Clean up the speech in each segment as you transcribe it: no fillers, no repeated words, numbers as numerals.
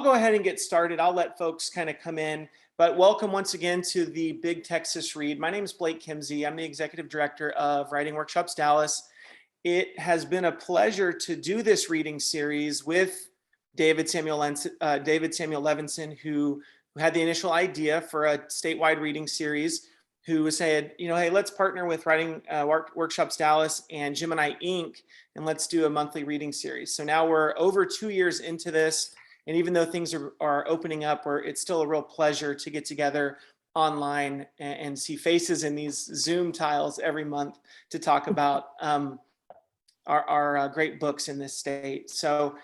go ahead and get started. I'll let folks kind of come in, but welcome once again to the Big Texas Read. My name is Blake Kimsey. I'm the Executive Director of Writing Workshops Dallas. It has been a pleasure to do this reading series with David Samuel Levinson, who had the initial idea for a statewide reading series, who said, hey, let's partner with Writing Workshops Dallas and Gemini Inc., and let's do a monthly reading series. So now we're over 2 years into this, and even though things are opening up, it's still a real pleasure to get together online and see faces in these Zoom tiles every month to talk about our great books in this state. So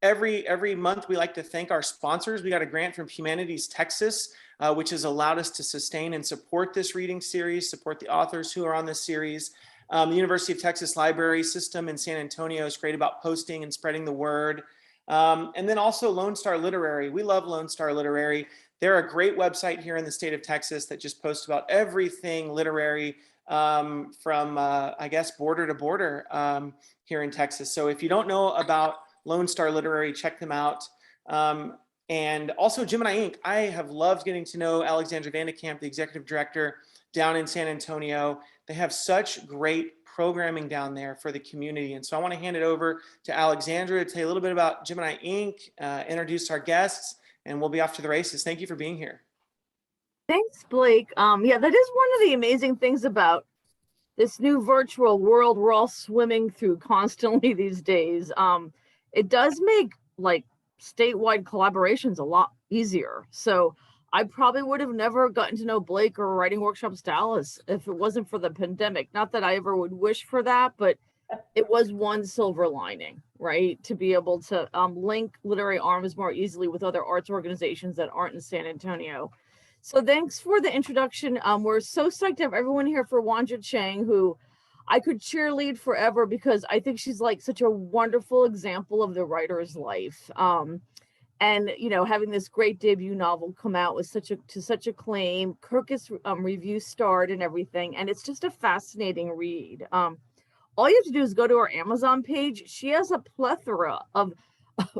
every month we like to thank our sponsors. We got a grant from Humanities Texas, which has allowed us to sustain and support this reading series, support the authors who are on this series. The University of Texas Library System in San Antonio is great about posting and spreading the word. And then also Lone Star Literary. We love Lone Star Literary. They're a great website here in the state of Texas that just posts about everything literary from, I guess, border to border here in Texas. So if you don't know about Lone Star Literary, check them out. And also Gemini Inc. I have loved getting to know Alexandra Vandekamp, the executive director down in San Antonio. They have such great programming down there for the community. And so I want to hand it over to Alexandra to tell you a little bit about Gemini Inc., introduce our guests, and we'll be off to the races. Thank you for being here. Thanks, Blake. Yeah, that is one of the amazing things about this new virtual world we're all swimming through constantly these days. It does make like statewide collaborations a lot easier. So I probably would have never gotten to know Blake or Writing Workshops Dallas if it wasn't for the pandemic. Not that I ever would wish for that, but it was one silver lining, right? To be able to link literary arms more easily with other arts organizations that aren't in San Antonio. So thanks for the introduction. We're so psyched to have everyone here for Wondra Chang, who I could cheerlead forever because I think she's like such a wonderful example of the writer's life. And having this great debut novel come out with such acclaim, Kirkus review starred and everything, and it's just a fascinating read. All you have to do is go to her Amazon page. She has a plethora of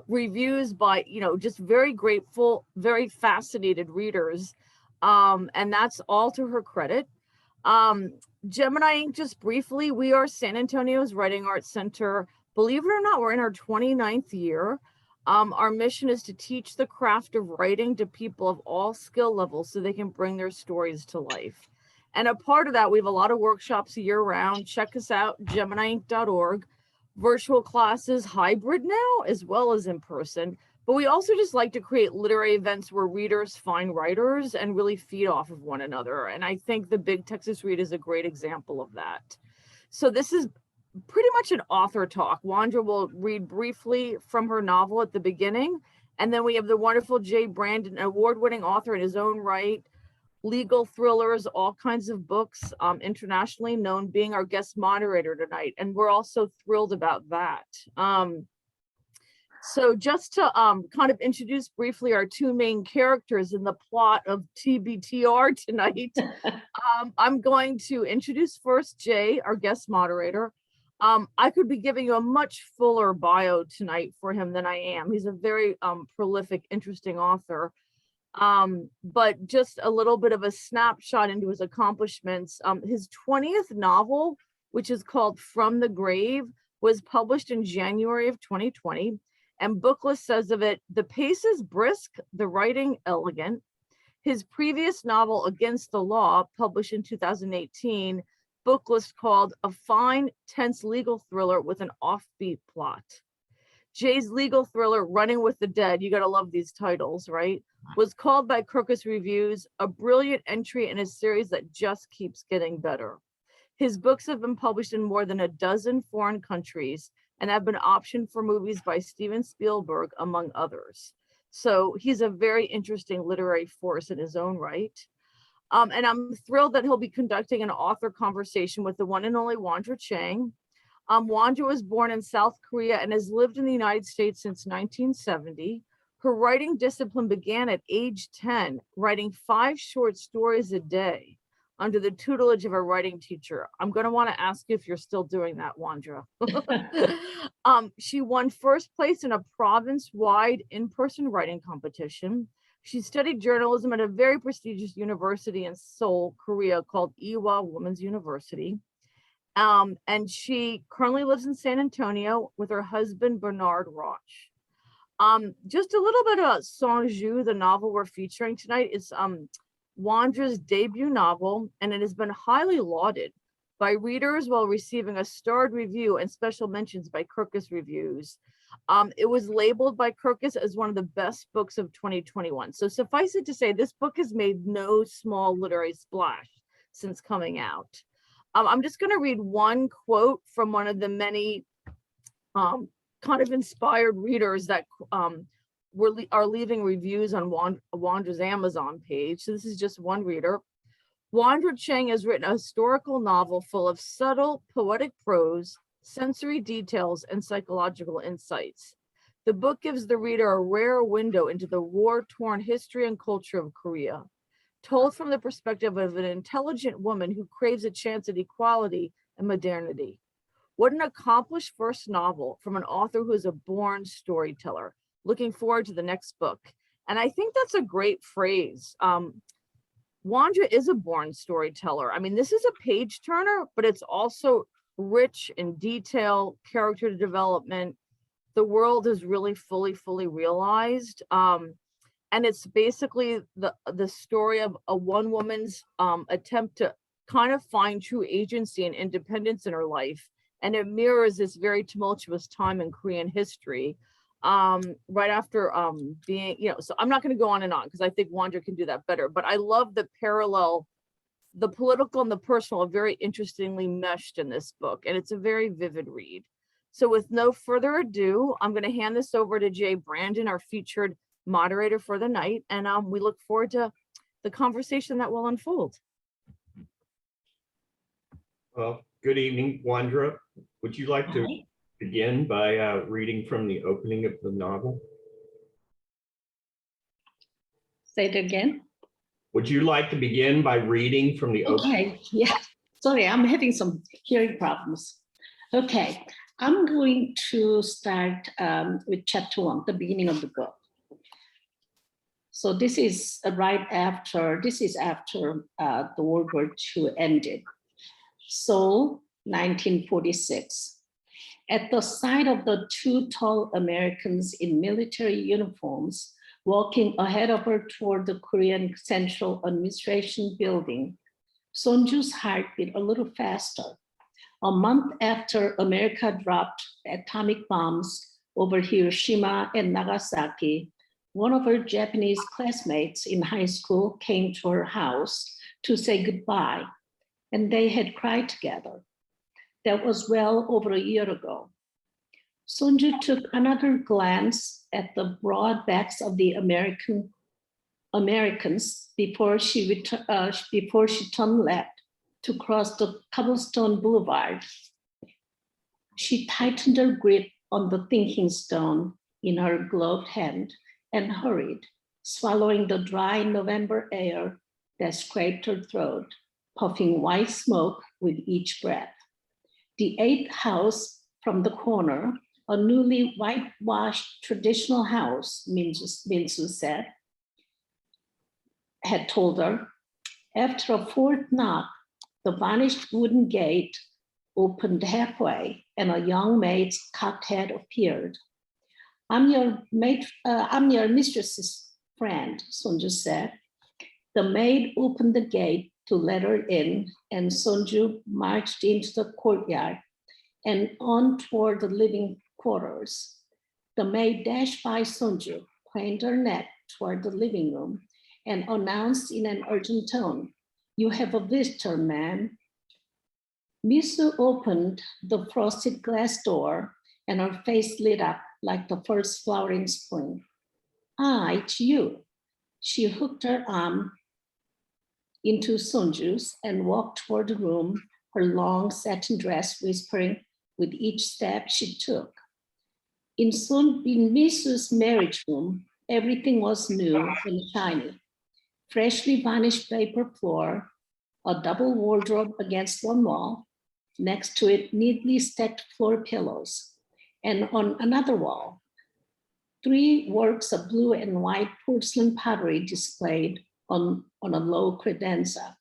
reviews by just very grateful, very fascinated readers, and that's all to her credit. Gemini Inc., just briefly, we are San Antonio's Writing Arts Center. Believe it or not, we're in our 29th year. Our mission is to teach the craft of writing to people of all skill levels so they can bring their stories to life. And a part of that, we have a lot of workshops year round. Check us out, GeminiInc.org. Virtual classes, hybrid now, as well as in person. But we also just like to create literary events where readers find writers and really feed off of one another. And I think the Big Texas Read is a great example of that. So this is pretty much an author talk. Wondra will read briefly from her novel at the beginning. And then we have the wonderful Jay Brandon, an award-winning author in his own right, legal thrillers, all kinds of books, internationally known, being our guest moderator tonight. And we're also thrilled about that. So just to kind of introduce briefly our two main characters in the plot of TBTR tonight, I'm going to introduce first Jay, our guest moderator. I could be giving you a much fuller bio tonight for him than I am. He's a very prolific, interesting author. But just a little bit of a snapshot into his accomplishments. His 20th novel, which is called From the Grave, was published in January of 2020. And Booklist says of it, the pace is brisk, the writing elegant. His previous novel, Against the Law, published in 2018, Booklist called a fine, tense legal thriller with an offbeat plot. Jay's legal thriller, Running with the Dead, you gotta love these titles, right? Was called by Kirkus Reviews a brilliant entry in a series that just keeps getting better. His books have been published in more than a dozen foreign countries and have been optioned for movies by Steven Spielberg, among others. So he's a very interesting literary force in his own right. And I'm thrilled that he'll be conducting an author conversation with the one and only Wondra Chang. Wondra was born in South Korea and has lived in the United States since 1970. Her writing discipline began at age 10, writing 5 short stories a day. under the tutelage of a writing teacher. I'm going to want to ask you if you're still doing that, Wondra. She won first place in a province-wide in-person writing competition. She studied journalism at a very prestigious university in Seoul, Korea, called Ewha Women's University. And she currently lives in San Antonio with her husband, Bernard Roch. Just a little bit about Sonju, the novel we're featuring tonight. It's Wondra's debut novel, and it has been highly lauded by readers while receiving a starred review and special mentions by Kirkus Reviews. It was labeled by Kirkus as one of the best books of 2021. So suffice it to say, this book has made no small literary splash since coming out. I'm just going to read one quote from one of the many kind of inspired readers that are leaving reviews on Wondra's Amazon page. So this is just one reader. Wondra Chang has written a historical novel full of subtle, poetic prose, sensory details, and psychological insights. The book gives the reader a rare window into the war-torn history and culture of Korea, told from the perspective of an intelligent woman who craves a chance at equality and modernity. What an accomplished first novel from an author who is a born storyteller. Looking forward to the next book. And I think that's a great phrase. Wondra is a born storyteller. I mean, this is a page turner, but it's also rich in detail, character development. The world is really fully realized. And it's basically the story of a one woman's attempt to kind of find true agency and independence in her life. And it mirrors this very tumultuous time in Korean history. Right after being, so I'm not going to go on and on because I think Wondra can do that better, but I love the parallel, the political and the personal are very interestingly meshed in this book, and it's a very vivid read. So with no further ado, I'm going to hand this over to Jay Brandon, our featured moderator for the night, and we look forward to the conversation that will unfold. Well, good evening, Wondra. Would you like to begin by reading from the opening of the novel? Say it again. Would you like to begin by reading from the opening? Okay, yeah. Sorry, I'm having some hearing problems. Okay, I'm going to start with chapter 1, the beginning of the book. So this is after the World War II ended. Seoul, 1946. At the sight of the two tall Americans in military uniforms walking ahead of her toward the Korean Central Administration building, Sonju's heart beat a little faster. A month after America dropped atomic bombs over Hiroshima and Nagasaki, one of her Japanese classmates in high school came to her house to say goodbye, and they had cried together. That was well over a year ago. Sonju took another glance at the broad backs of the Americans before she turned left to cross the cobblestone boulevard. She tightened her grip on the thinking stone in her gloved hand and hurried, swallowing the dry November air that scraped her throat, puffing white smoke with each breath. The 8th house from the corner, a newly whitewashed traditional house, Minsu said, had told her. After a 4th knock, the varnished wooden gate opened halfway and a young maid's cocked head appeared. I'm your mistress's friend, Sonju said. The maid opened the gate to let her in, and Sonju marched into the courtyard and on toward the living quarters. The maid dashed by Sonju, craned her neck toward the living room, and announced in an urgent tone, "You have a visitor, ma'am." Misu opened the frosted glass door, and her face lit up like the first flowering spring. "Ah, it's you." She hooked her arm into Sonju's and walked toward the room, her long satin dress whispering with each step she took. In Misu's marriage room, everything was new and shiny. Freshly varnished paper floor, a double wardrobe against one wall, next to it neatly stacked floor pillows, and on another wall, 3 works of blue and white porcelain pottery displayed on a low credenza.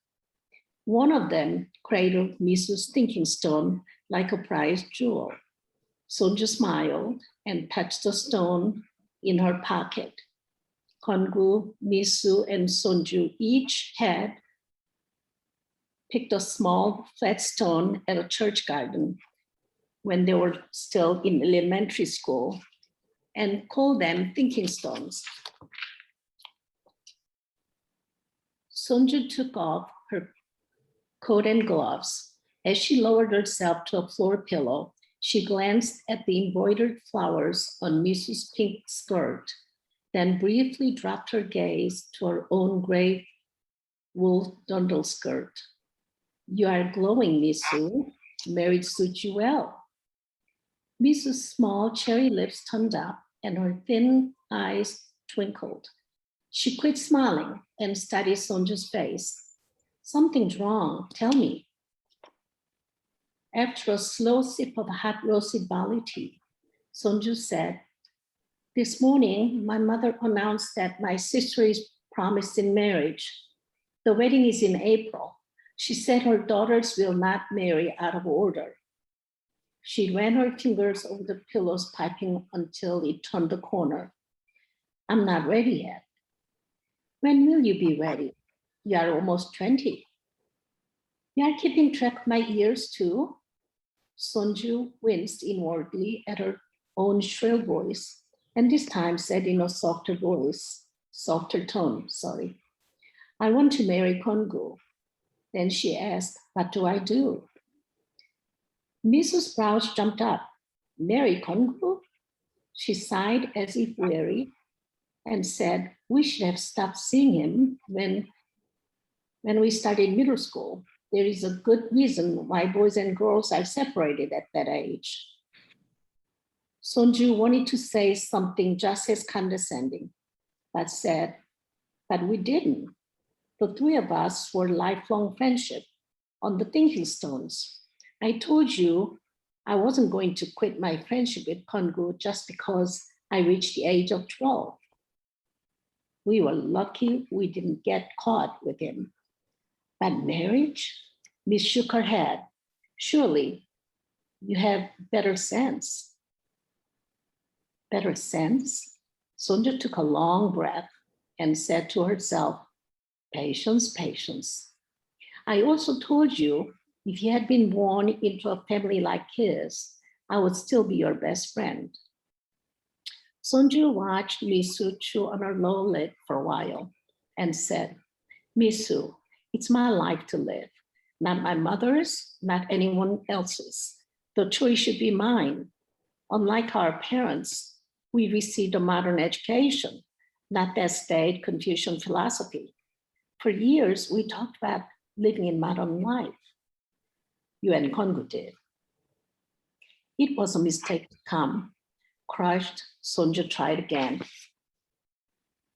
One of them cradled Misu's thinking stone like a prized jewel. Sonju smiled and touched the stone in her pocket. Kongu, Misu, and Sonju each had picked a small flat stone at a church garden when they were still in elementary school and called them thinking stones. Sonju took off her coat and gloves. As she lowered herself to a floor pillow, she glanced at the embroidered flowers on Misu's pink skirt, then briefly dropped her gaze to her own gray wool dundle skirt. You are glowing, Misu. Marriage suits you well. Misu's small cherry lips turned up and her thin eyes twinkled. She quit smiling and studied Sonju's face. Something's wrong, tell me. After a slow sip of hot roasted barley tea, Sonju said, this morning, my mother announced that my sister is promised in marriage. The wedding is in April. She said her daughters will not marry out of order. She ran her fingers over the pillows piping until it turned the corner. I'm not ready yet. When will you be ready? You are almost 20. You are keeping track of my years too? Sonju winced inwardly at her own shrill voice, and this time said in a softer tone, sorry. I want to marry Kongu. Then she asked, what do I do? Mrs. Brows jumped up. Marry Kongu? She sighed as if weary and said, we should have stopped seeing him when we started middle school. There is a good reason why boys and girls are separated at that age. Sonju wanted to say something just as condescending, but said, but we didn't. The 3 of us were lifelong friendship on the thinking stones. I told you I wasn't going to quit my friendship with Kongu just because I reached the age of 12. We were lucky we didn't get caught with him. But marriage? Miss shook her head. Surely you have better sense. Better sense? Sonja took a long breath and said to herself, patience, patience. I also told you if you had been born into a family like his, I would still be your best friend. Sonju watched Misu chew on her lower lip for a while and said, Misu, it's my life to live, not my mother's, not anyone else's. The choice should be mine. Unlike our parents, we received a modern education, not that staid Confucian philosophy. For years, we talked about living in modern life. You and Kongu did. It was a mistake to come. Crushed, Sonja tried again.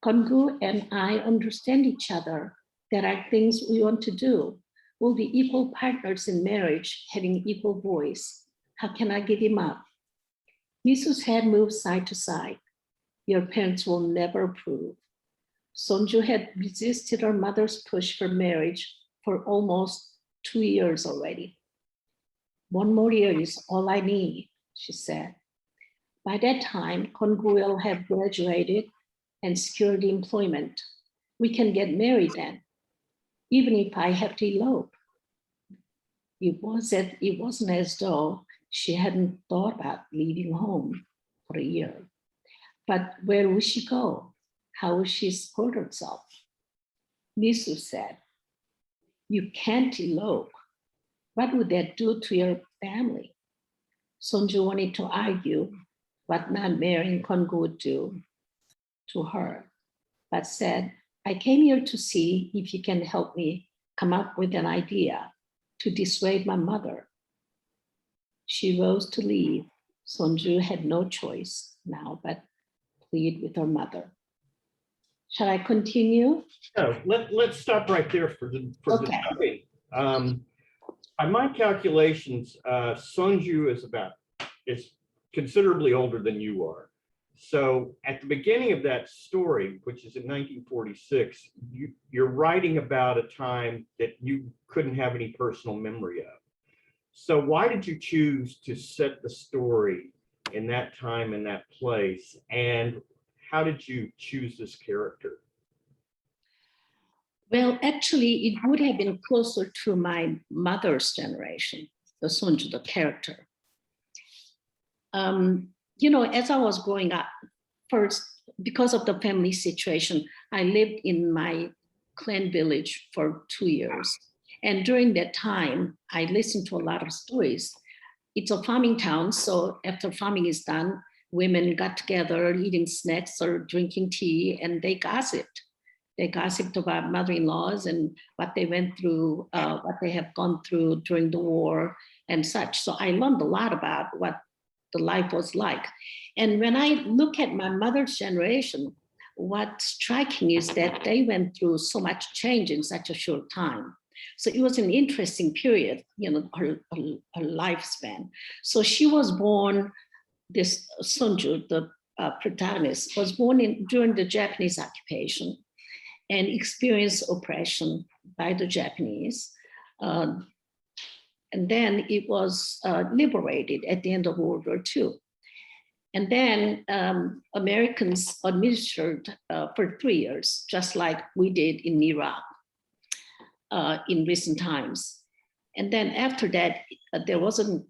Kongu and I understand each other. There are things we want to do. We'll be equal partners in marriage, having equal voice. How can I give him up? Misu's head moved side to side. Your parents will never approve. Sonju had resisted her mother's push for marriage for almost 2 years already. 1 more year is all I need, she said. By that time, Kongu will have graduated and secured employment. We can get married then, even if I have to elope. It wasn't as though she hadn't thought about leaving home for a year. But where would she go? How would she support herself? Misu said, you can't elope. What would that do to your family? Sonju wanted to argue what not marrying Kongu would do to her, but said, I came here to see if you can help me come up with an idea to dissuade my mother. She rose to leave. Sonju had no choice now but plead with her mother. Shall I continue? No, let's stop right there for the Okay. topic. By my calculations, Sonju is considerably older than you are. So at the beginning of that story, which is in 1946, you're writing about a time that you couldn't have any personal memory of. So why did you choose to set the story in that time and that place? And how did you choose this character? Well, actually, it would have been closer to my mother's generation, the Sonju, the character. You know, as I was growing up, first, because of the family situation, I lived in my clan village for 2 years. And during that time, I listened to a lot of stories. It's a farming town, so after farming is done, women got together eating snacks or drinking tea, and they gossiped. They gossiped about mother-in-laws and what they went through, what they have gone through during the war and such. So I learned a lot about what the life was like. And when I look at my mother's generation, what's striking is that they went through so much change in such a short time. So it was an interesting period, you know, her lifespan. So she was born, this Sonju, the protagonist, was born during the Japanese occupation and experienced oppression by the Japanese. And then it was liberated at the end of World War II. And then Americans administered for 3 years, just like we did in Iraq in recent times. And then after that, there was a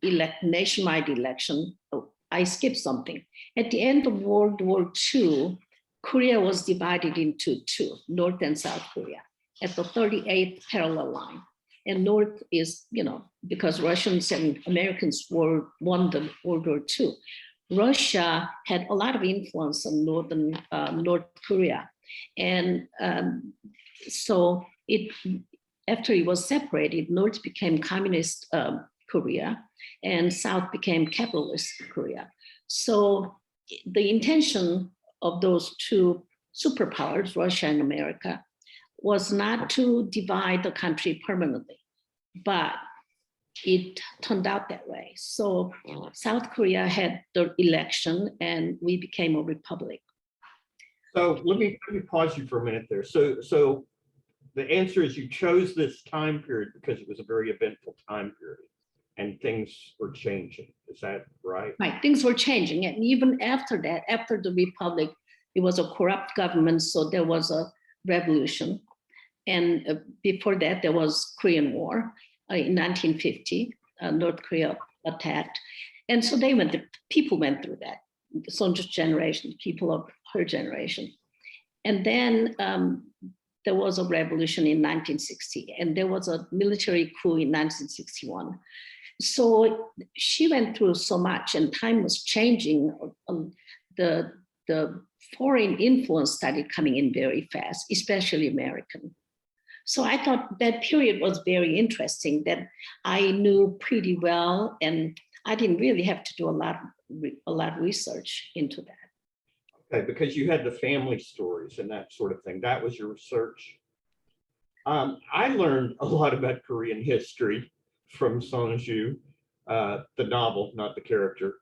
nationwide election. Oh, I skipped something. At the end of World War II, Korea was divided into two, North and South Korea, at the 38th parallel line. And North is, you know, because Russians and Americans won the World War II. Russia had a lot of influence on North Korea. And so after it was separated, North became communist Korea and South became capitalist Korea. So the intention of those two superpowers, Russia and America, was not to divide the country permanently, but it turned out that way. So South Korea had the election and we became a republic. So let me pause you for a minute there. So the answer is you chose this time period because it was a very eventful time period and things were changing. Is that right? Right, things were changing. And even after that, after the republic, it was a corrupt government. So there was a revolution. And before that, there was Korean War in 1950, North Korea attacked. And so people went through that. Sonju's generation, people of her generation. And then there was a revolution in 1960, and there was a military coup in 1961. So she went through so much, and time was changing. The foreign influence started coming in very fast, especially American. So I thought that period was very interesting, that I knew pretty well, and I didn't really have to do a lot of research into that. Okay, because you had the family stories and that sort of thing. That was your research. I learned a lot about Korean history from Sonju, the novel, not the character.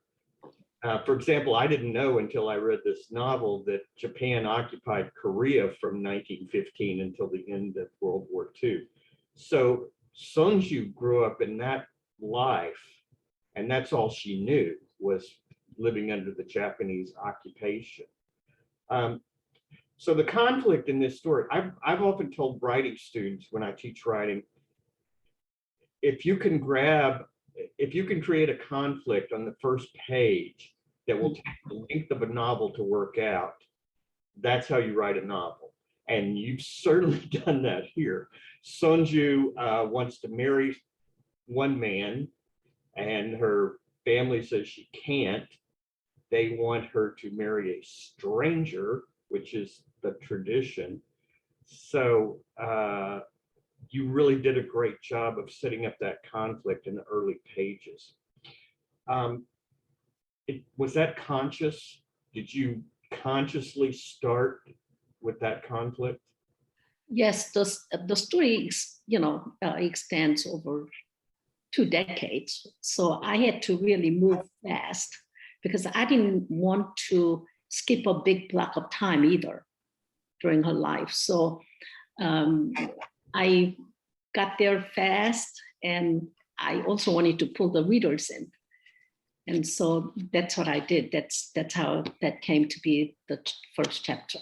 For example, I didn't know until I read this novel that Japan occupied Korea from 1915 until the end of World War II. So Sonju grew up in that life, and that's all she knew, was living under the Japanese occupation. So the conflict in this story, I've often told writing students when I teach writing, if you can create a conflict on the first page that will take the length of a novel to work out, that's how you write a novel. And you've certainly done that here. Sonju wants to marry one man, and her family says she can't. They want her to marry a stranger, which is the tradition. So you really did a great job of setting up that conflict in the early pages. Was that conscious? Did you consciously start with that conflict? yes, the story, extends over 2 decades. So I had to really move fast because I didn't want to skip a big block of time either during her life. So I got there fast, and I also wanted to pull the readers in. And so that's what I did. That's how that came to be the first chapter.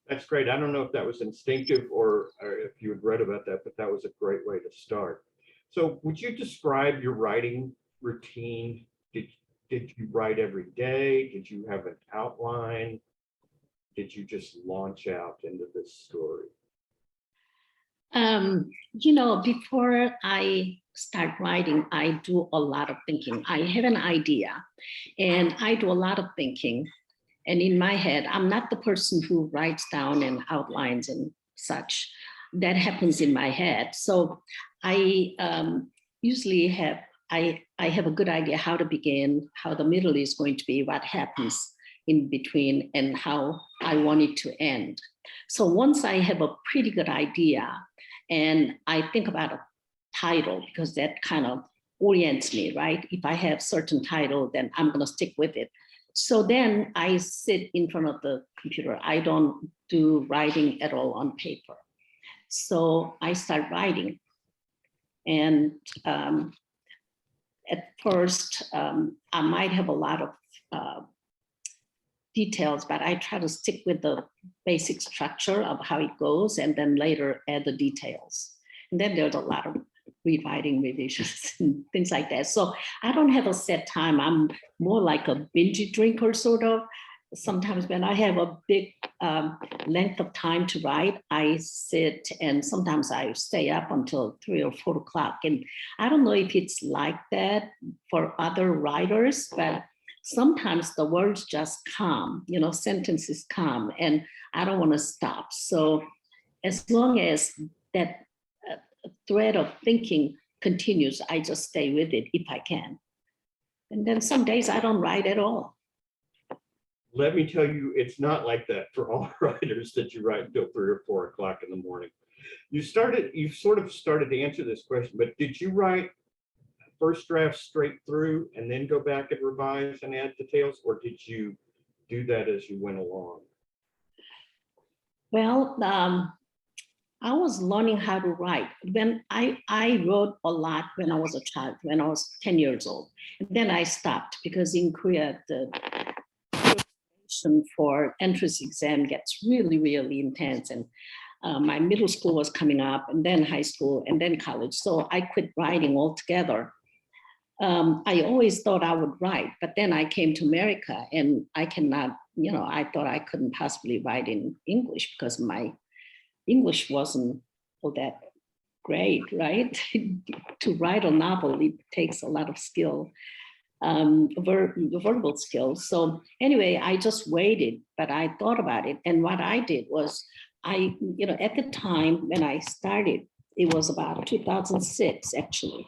That's great. I don't know if that was instinctive or if you had read about that, but that was a great way to start. So would you describe your writing routine? Did you write every day? Did you have an outline? Did you just launch out into this story? Before I start writing, I do a lot of thinking. I have an idea and I do a lot of thinking. And in my head, I'm not the person who writes down and outlines and such. That happens in my head. So I usually have a good idea how to begin, how the middle is going to be, what happens in between, and how I want it to end. So once I have a pretty good idea, and I think about a title, because that kind of orients me, right? If I have certain title, then I'm going to stick with it. So then I sit in front of the computer. I don't do writing at all on paper. So I start writing. And at first, I might have a lot of details, but I try to stick with the basic structure of how it goes, and then later add the details. And then there's a lot of rewriting, revisions, and things like that. So I don't have a set time. I'm more like a binge drinker, sort of. Sometimes when I have a big length of time to write, I sit, and sometimes I stay up until 3 or 4 o'clock. And I don't know if it's like that for other writers, but sometimes the words just come, sentences come, and I don't want to stop. So as long as that thread of thinking continues, I just stay with it if I can. And then some days I don't write at all. Let me tell you, it's not like that for all writers that you write until 3 or 4 o'clock in the morning. You sort of started to answer this question, but did you write first draft straight through and then go back and revise and add details, or did you do that as you went along? Well, I was learning how to write. When I wrote a lot when I was a child, when I was 10 years old. And then I stopped because in Korea, the preparation for entrance exam gets really, really intense. And my middle school was coming up, and then high school, and then college. So I quit writing altogether. I always thought I would write, but then I came to America, and I cannot, I thought I couldn't possibly write in English because my English wasn't all that great, right? To write a novel, it takes a lot of skill, verbal skills. So anyway, I just waited, but I thought about it. And what I did was at the time when I started, it was about 2006, actually.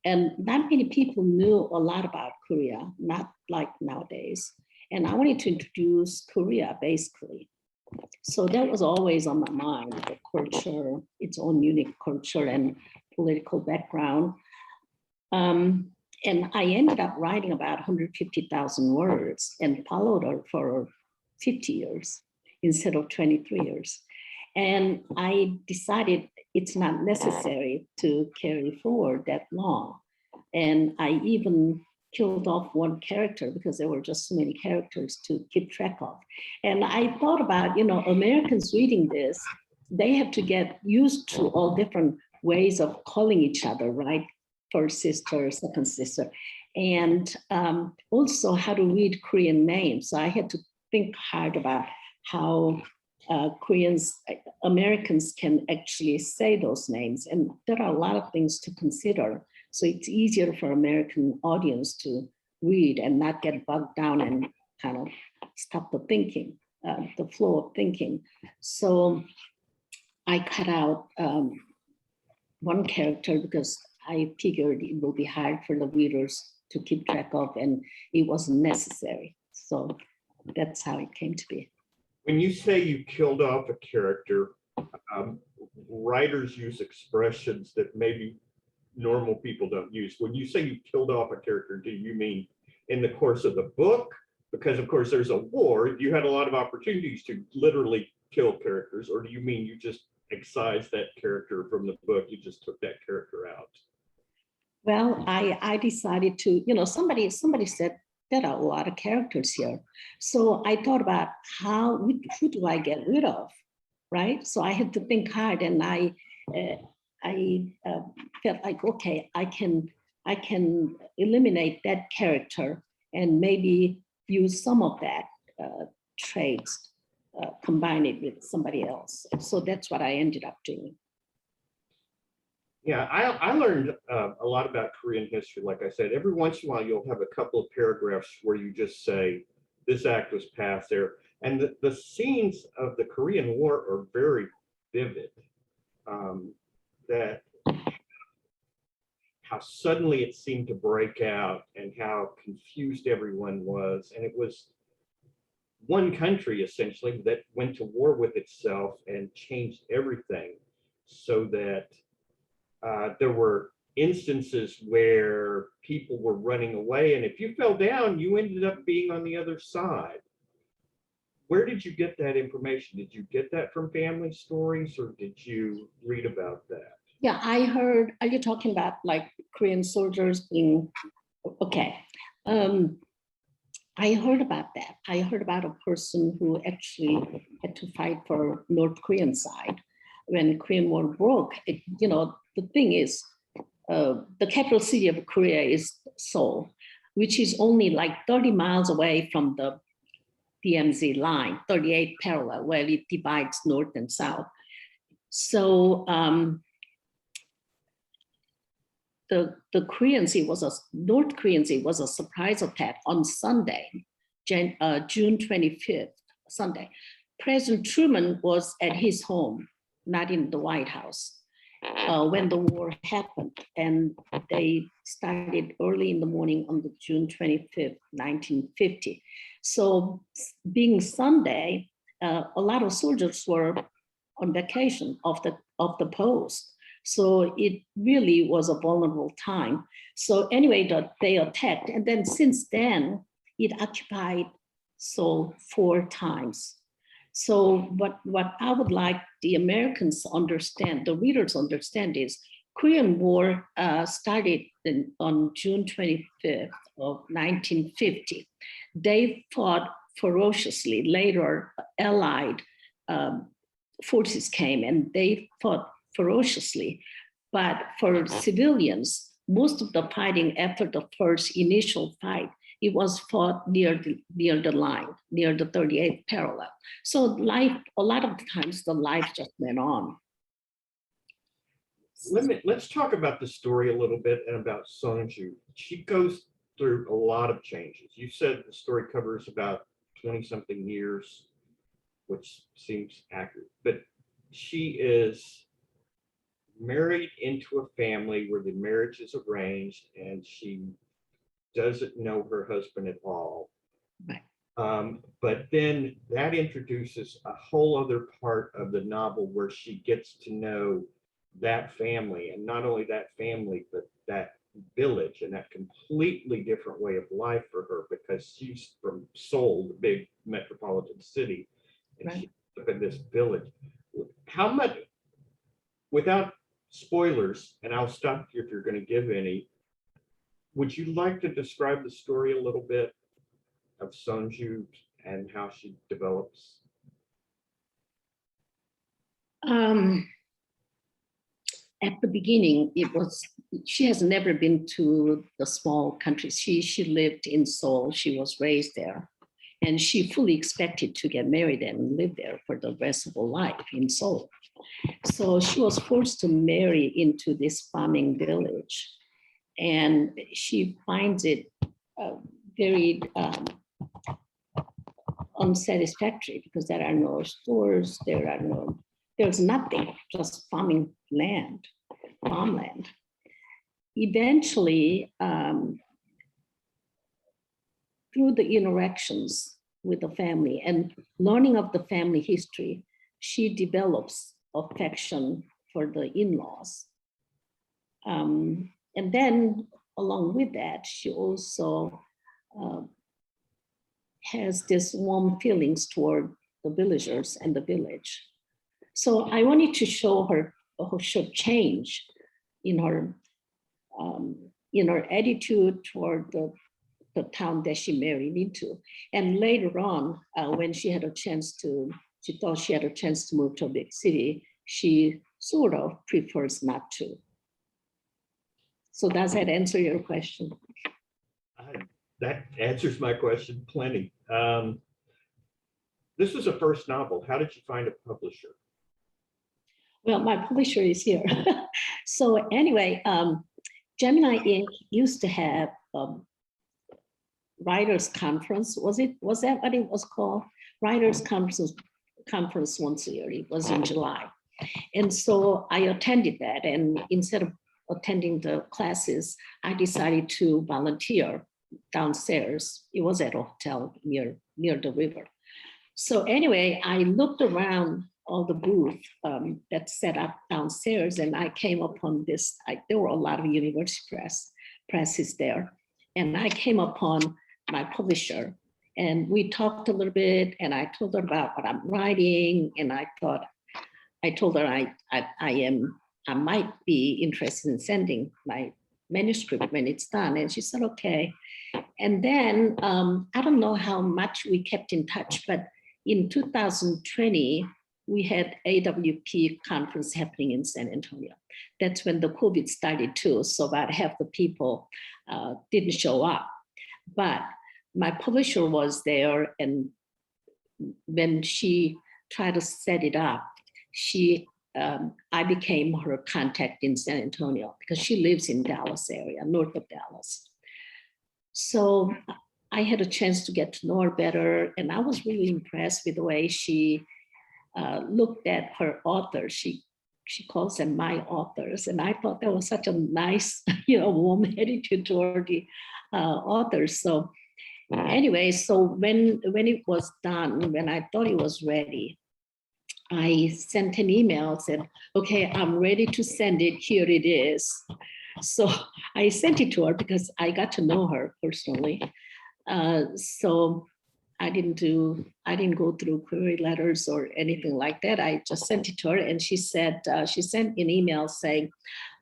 And not many people knew a lot about Korea, not like nowadays. And I wanted to introduce Korea, basically. So that was always on my mind, the culture, its own unique culture and political background. And I ended up writing about 150,000 words and followed her for 50 years instead of 23 years. And I decided it's not necessary to carry forward that long. And I even killed off one character because there were just so many characters to keep track of. And I thought about, Americans reading this, they have to get used to all different ways of calling each other, right? First sister, second sister, and also how to read Korean names. So I had to think hard about how Americans can actually say those names. And there are a lot of things to consider. So it's easier for American audience to read and not get bogged down and kind of stop the thinking, the flow of thinking. So I cut out one character because I figured it will be hard for the readers to keep track of, and it wasn't necessary. So that's how it came to be. When you say you killed off a character, writers use expressions that maybe normal people don't use. When you say you killed off a character, do you mean in the course of the book? Because of course there's a war, you had a lot of opportunities to literally kill characters, or do you mean you just excised that character from the book, you just took that character out? Well, I decided to, somebody said there are a lot of characters here. So I thought about who do I get rid of, right? So I had to think hard, and I felt like, okay, I can eliminate that character and maybe use some of that traits, combine it with somebody else. So that's what I ended up doing. Yeah, I learned a lot about Korean history. Like I said, every once in a while, you'll have a couple of paragraphs where you just say, this act was passed there. And the scenes of the Korean War are very vivid. That how suddenly it seemed to break out and how confused everyone was. And it was one country essentially that went to war with itself and changed everything, so that there were instances where people were running away, and if you fell down, you ended up being on the other side. Where did you get that information? Did you get that from family stories, or did you read about that? Yeah, I heard, are you talking about like Korean soldiers being, okay. I heard about that. I heard about a person who actually had to fight for North Korean side when Korean War broke. The thing is, the capital city of Korea is Seoul, which is only like 30 miles away from the DMZ line, 38 parallel, where it divides north and south. So the Korean Sea North Korean Sea was a surprise attack on Sunday, June 25th, Sunday. President Truman was at his home, not in the White House, when the war happened. And they started early in the morning on the June 25th, 1950. So being Sunday, a lot of soldiers were on vacation off the post. So it really was a vulnerable time. So anyway, they attacked. And then since then, it occupied Seoul 4 times. So what I would like the Americans understand, the readers understand, is Korean War started on June 25th of 1950. They fought ferociously. Later, Allied forces came and they fought ferociously. But for civilians, most of the fighting after the first initial fight, it was fought near the line, near the 38th parallel. So a lot of the times, the life just went on. Let's talk about the story a little bit and about Sonju. She goes through a lot of changes. You said the story covers about 20-something years, which seems accurate, but she is married into a family where the marriage is arranged and she doesn't know her husband at all. Right. But then that introduces a whole other part of the novel where she gets to know that family, and not only that family, but that village, and that completely different way of life for her, because she's from Seoul, the big metropolitan city, and Right. she's up in this village. How much, without spoilers, and I'll stop you if you're going to give any, would you like to describe the story a little bit of Sonju and how she develops? At the beginning, she has never been to the small countries. She lived in Seoul. She was raised there. And she fully expected to get married and live there for the rest of her life in Seoul. So she was forced to marry into this farming village. And she finds it very unsatisfactory because there are no stores, there's nothing, just farmland. Eventually, through the interactions with the family and learning of the family history, she develops affection for the in-laws. And then along with that, she also has this warm feelings toward the villagers and the village. So I wanted to show her change in her attitude toward the town that she married into. And later on, when she thought she had a chance to move to a big city, she sort of prefers not to. So does that answer your question? That answers my question plenty. This was a first novel. How did you find a publisher? Well, my publisher is here. So anyway, Gemini Inc. used to have writers conference. Was that what it was called? Writers conference once a year. It was in July. And so I attended that. And instead of attending the classes, I decided to volunteer downstairs. It was at a hotel near the river. So anyway, I looked around all the booths that's set up downstairs, and I came upon this. There were a lot of university presses there, and I came upon my publisher, and we talked a little bit, and I told her about what I'm writing, and I told her I might be interested in sending my manuscript when it's done, and she said okay. And then I don't know how much we kept in touch, but in 2020, we had AWP conference happening in San Antonio. That's when the COVID started too. So about half the people didn't show up. But my publisher was there, and when she tried to set it up, I became her contact in San Antonio because she lives in Dallas area, north of Dallas. So I had a chance to get to know her better, and I was really impressed with the way she looked at her authors. She calls them my authors, and I thought that was such a nice, warm attitude toward the authors. So anyway, so when it was done, when I thought it was ready, I sent an email, said, okay, I'm ready to send it, here it is. So I sent it to her because I got to know her personally. So I didn't go through query letters or anything like that. I just sent it to her, and she said, she sent an email saying,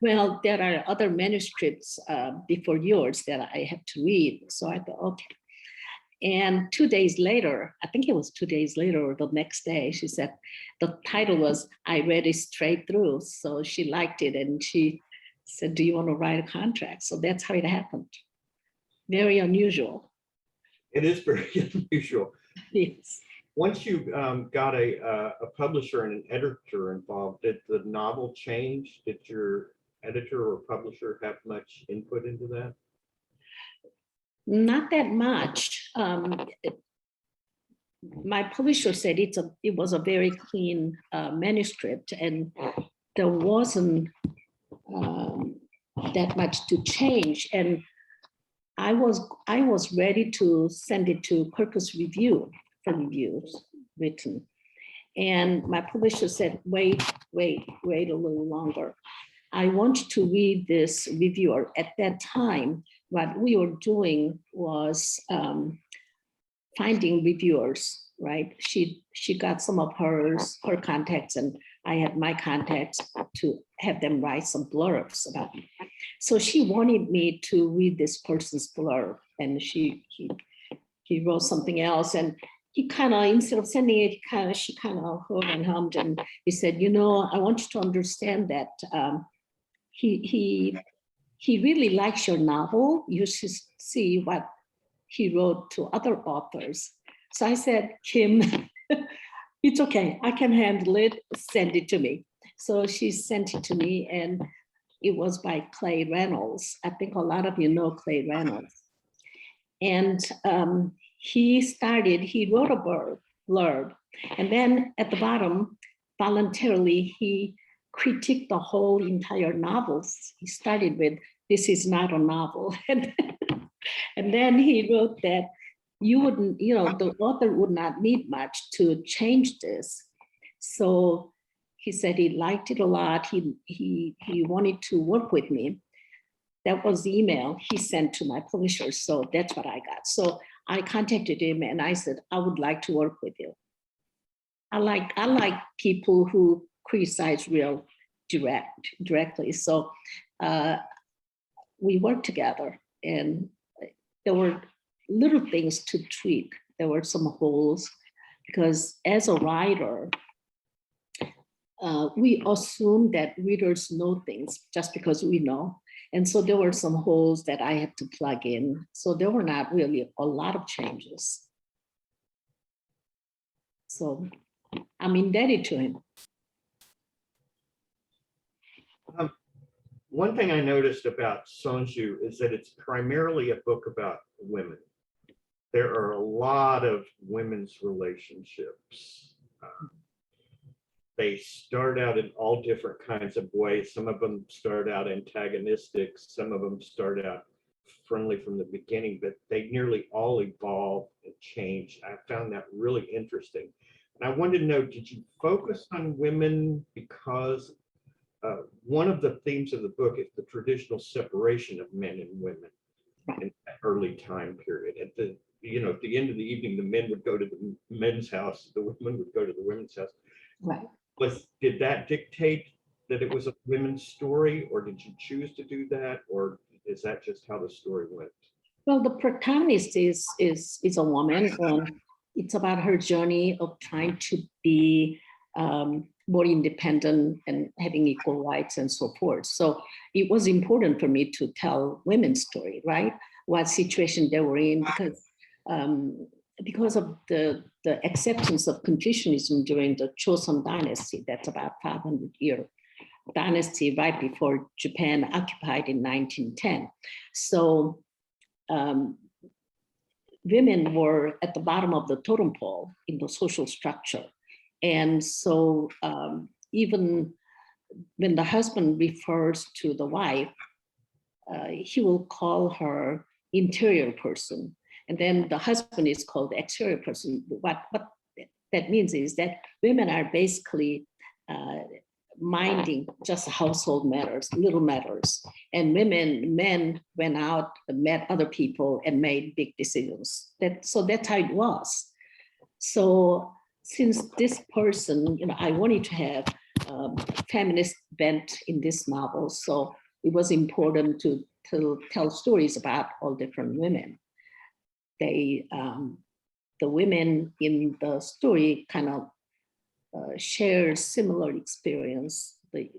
well, there are other manuscripts before yours that I have to read. So I thought, okay. And 2 days later, I think it was 2 days later or the next day, she said, the title was, I read it straight through. So she liked it, and she said, do you want to write a contract? So that's how it happened. Very unusual. It is very unusual. Yes. Once you got a publisher and an editor involved, did the novel change? Did your editor or publisher have much input into that? Not that much. My publisher said it was a very clean manuscript, and there wasn't that much to change. And I was ready to send it to Purpose Review for reviews written. And my publisher said, wait a little longer. I want you to read this reviewer. At that time, what we were doing was finding reviewers, right? She got some of her contacts, and I had my contacts to have them write some blurbs about me. So she wanted me to read this person's blurb, and he wrote something else, and he kind of, instead of sending it, she kind of heard and hummed, and he said, I want you to understand that he really likes your novel. You should see what he wrote to other authors. So I said, Kim, it's okay, I can handle it, send it to me. So she sent it to me, and it was by Clay Reynolds. I think a lot of you know Clay Reynolds. And he wrote a blurb, and then at the bottom, voluntarily, he critiqued the whole entire novel. He started with, this is not a novel. And then he wrote that the author would not need much to change this. So he said he liked it a lot. He wanted to work with me. That was the email he sent to my publisher. So that's what I got. So I contacted him and I said, I would like to work with you. I like people who criticize real directly. So we worked together, and there were little things to tweak. There were some holes because as a writer, we assume that readers know things just because we know. And so there were some holes that I had to plug in. So there were not really a lot of changes. So I'm indebted to him. One thing I noticed about Sonju is that it's primarily a book about women. There are a lot of women's relationships. They start out in all different kinds of ways. Some of them start out antagonistic. Some of them start out friendly from the beginning, but they nearly all evolve and change. I found that really interesting. And I wanted to know, did you focus on women because one of the themes of the book is the traditional separation of men and women in that early time period. At the end of the evening, the men would go to the men's house, the women would go to the women's house. Right. Did that dictate that it was a women's story, or did you choose to do that, or is that just how the story went? Well, the protagonist is a woman, and it's about her journey of trying to be more independent and having equal rights and so forth. So it was important for me to tell women's story, right? What situation they were in, because of the acceptance of Confucianism during the Joseon dynasty. That's about 500-year dynasty right before Japan occupied in 1910. So women were at the bottom of the totem pole in the social structure. And so even when the husband refers to the wife, he will call her interior person. And then the husband is called the exterior person. What that means is that women are basically minding just household matters, little matters. And men went out, met other people and made big decisions. So that's how it was. So since this person, I wanted to have feminist bent in this novel. So it was important to tell stories about all different women. The women in the story kind of share similar experience, the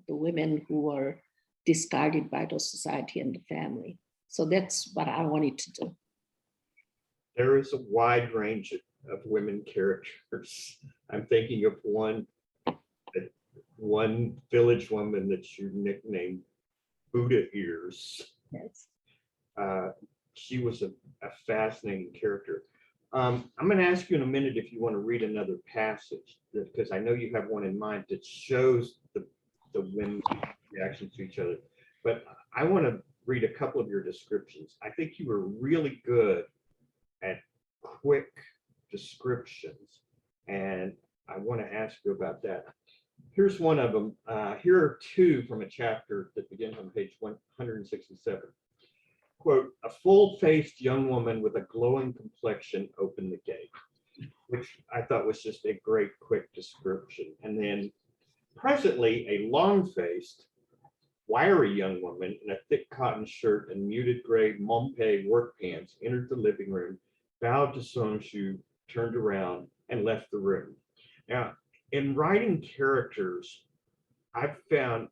women who were discarded by the society and the family. So that's what I wanted to do. There is a wide range of women characters. I'm thinking of one village woman that you nicknamed Buddha Ears. Yes. She was a fascinating character. I'm going to ask you in a minute if you want to read another passage, because I know you have one in mind that shows the women's reactions to each other. But I want to read a couple of your descriptions. I think you were really good at quick descriptions, and I want to ask you about that. Here's one of them. Here are two from a chapter that begins on page 167. Quote, a full-faced young woman with a glowing complexion opened the gate, which I thought was just a great quick description. And then presently a long-faced, wiry young woman in a thick cotton shirt and muted gray Montpe work pants entered the living room, bowed to Sonju, turned around and left the room. Now, in writing characters, I've found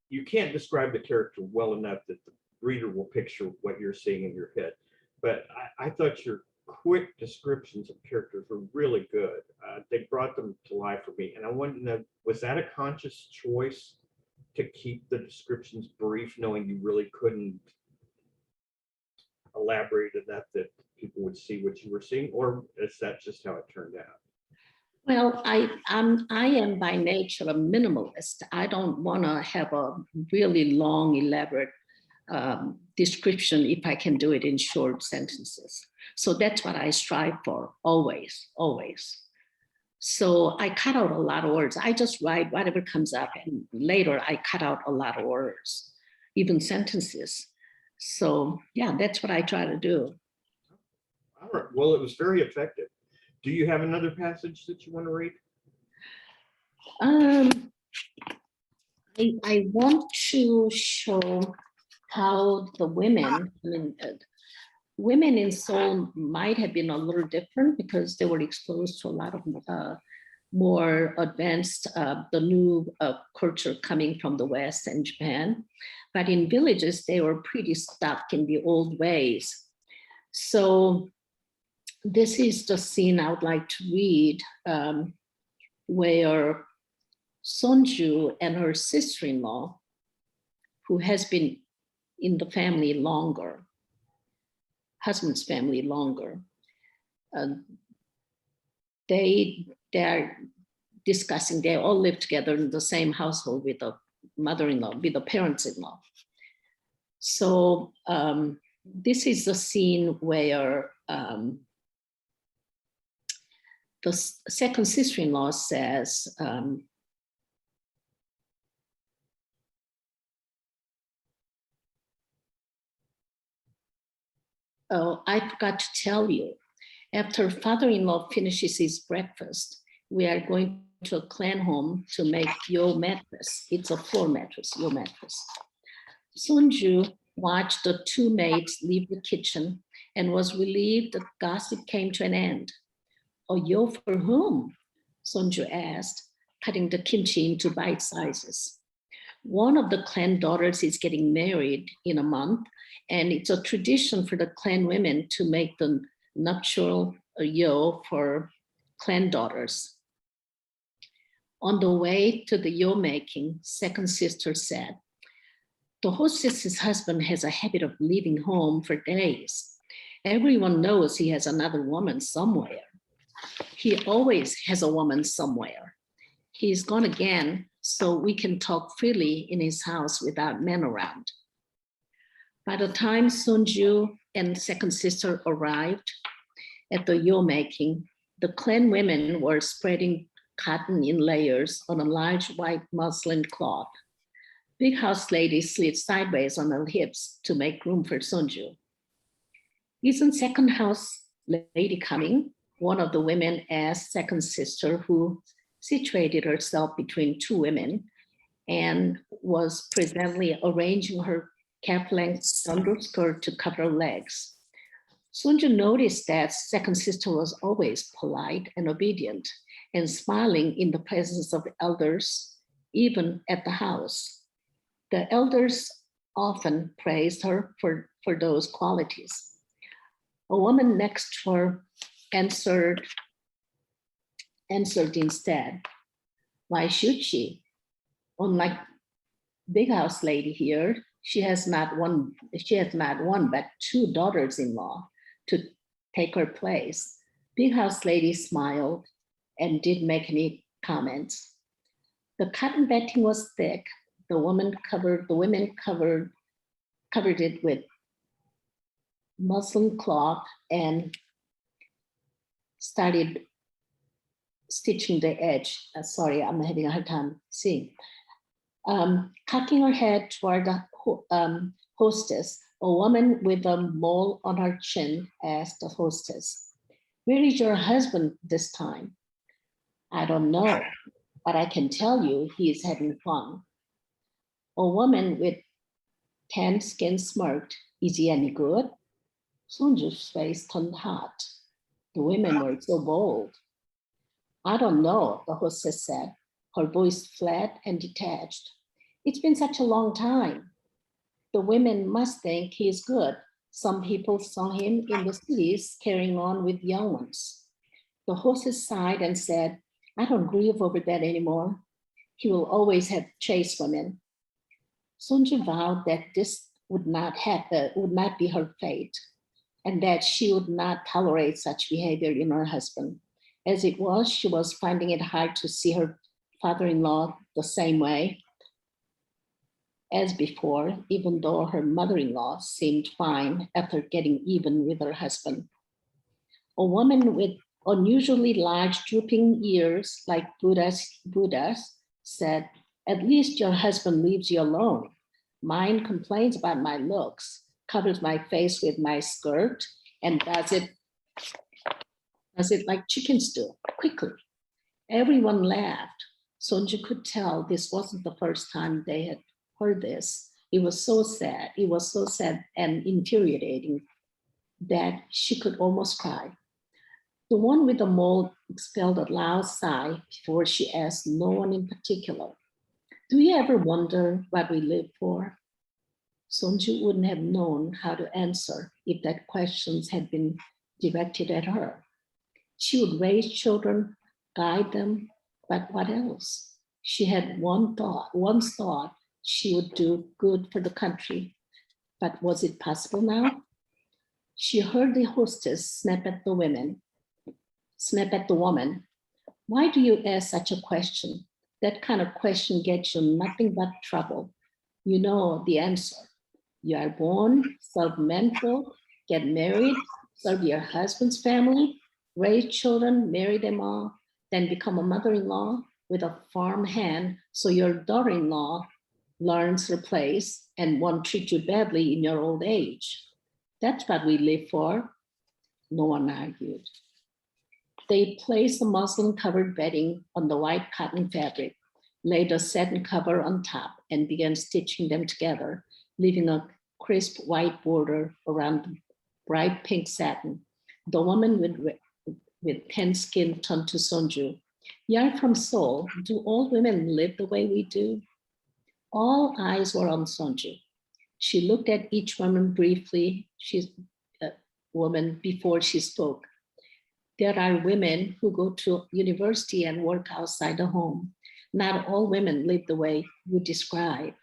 you can't describe the character well enough that the reader will picture what you're seeing in your head. But I thought your quick descriptions of characters were really good. They brought them to life for me. And I wanted to know, was that a conscious choice to keep the descriptions brief, knowing you really couldn't elaborate enough that people would see what you were seeing, or is that just how it turned out? Well, I am by nature a minimalist. I don't want to have a really long, elaborate description if I can do it in short sentences. So that's what I strive for, always, always. So I cut out a lot of words. I just write whatever comes up, and later I cut out a lot of words, even sentences. So yeah, that's what I try to do. All right. Well, it was very effective. Do you have another passage that you want to read? I want to show how the women, women in Seoul might have been a little different because they were exposed to a lot of more advanced, the new culture coming from the West and Japan. But in villages, they were pretty stuck in the old ways. So this is the scene I would like to read, where Sonju and her sister-in-law, who has been in the family longer, husband's family longer, they're discussing, they all live together in the same household with the mother-in-law, with the parents-in-law. So this is the scene where the second sister-in-law says, oh, I forgot to tell you, after father-in-law finishes his breakfast, we are going to a clan home to make yo mattress. It's a floor mattress, yo mattress. Sonju watched the two maids leave the kitchen and was relieved that gossip came to an end. A yo for whom? Sonju asked, cutting the kimchi into bite sizes. One of the clan daughters is getting married in a month, and it's a tradition for the clan women to make the nuptial yo for clan daughters. On the way to the yo making, second sister said, the hostess's husband has a habit of leaving home for days. Everyone knows he has another woman somewhere. He always has a woman somewhere. He's gone again, so we can talk freely in his house without men around. By the time Sonju and second sister arrived at the yo making, the clan women were spreading cotton in layers on a large white muslin cloth. Big house lady slid sideways on her hips to make room for Sonju. Isn't second house lady coming? One of the women asked second sister, who situated herself between two women and was presently arranging her cap-length underskirt to cover her legs. Sonju noticed that second sister was always polite and obedient and smiling in the presence of elders, even at the house. The elders often praised her for those qualities. A woman next to her answered instead, why should she? Unlike big house lady here, she has not one but two daughters-in-law to take her place. Big house lady smiled and didn't make any comments. The cotton bedding was thick. The women covered it with muslin cloth and started stitching the edge. Sorry, I'm having a hard time seeing. Cocking her head toward the hostess, a woman with a mole on her chin asked the hostess, where is your husband this time? I don't know, but I can tell you he is having fun. A woman with tan skin smirked, is he any good? Sonju's face turned hot. The women were so bold. I don't know, the hostess said, her voice flat and detached. It's been such a long time. The women must think he is good. Some people saw him in the cities carrying on with young ones. The hostess sighed and said, I don't grieve over that anymore. He will always have chased women. Sonju vowed that this would not be her fate, and that she would not tolerate such behavior in her husband. As it was, she was finding it hard to see her father-in-law the same way as before, even though her mother-in-law seemed fine after getting even with her husband. A woman with Unusually large drooping ears like Buddha's said, at least your husband leaves you alone. Mine complains about my looks, covers my face with my skirt, and does it like chicken stew, quickly. Everyone laughed. Sonju could tell this wasn't the first time they had heard this. It was so sad. It was so sad and infuriating that she could almost cry. The one with the mole expelled a loud sigh before she asked no one in particular, do you ever wonder what we live for? Sonju wouldn't have known how to answer if that questions had been directed at her. She would raise children, guide them, but what else? She had once thought she would do good for the country, but was it possible now? She heard the hostess snap at the woman. Why do you ask such a question? That kind of question gets you nothing but trouble. You know the answer. You are born, serve menfolk, get married, serve your husband's family, raise children, marry them all, then become a mother-in-law with a farm hand so your daughter-in-law learns her place and won't treat you badly in your old age. That's what we live for. No one argued. They placed the muslin-covered bedding on the white cotton fabric, laid a satin cover on top, and began stitching them together, leaving a crisp white border around the bright pink satin. The woman with thin skin turned to Sonju. You're from Seoul. Do all women live the way we do? All eyes were on Sonju. She looked at each woman briefly. She's a woman before she spoke. There are women who go to university and work outside the home. Not all women live the way you describe.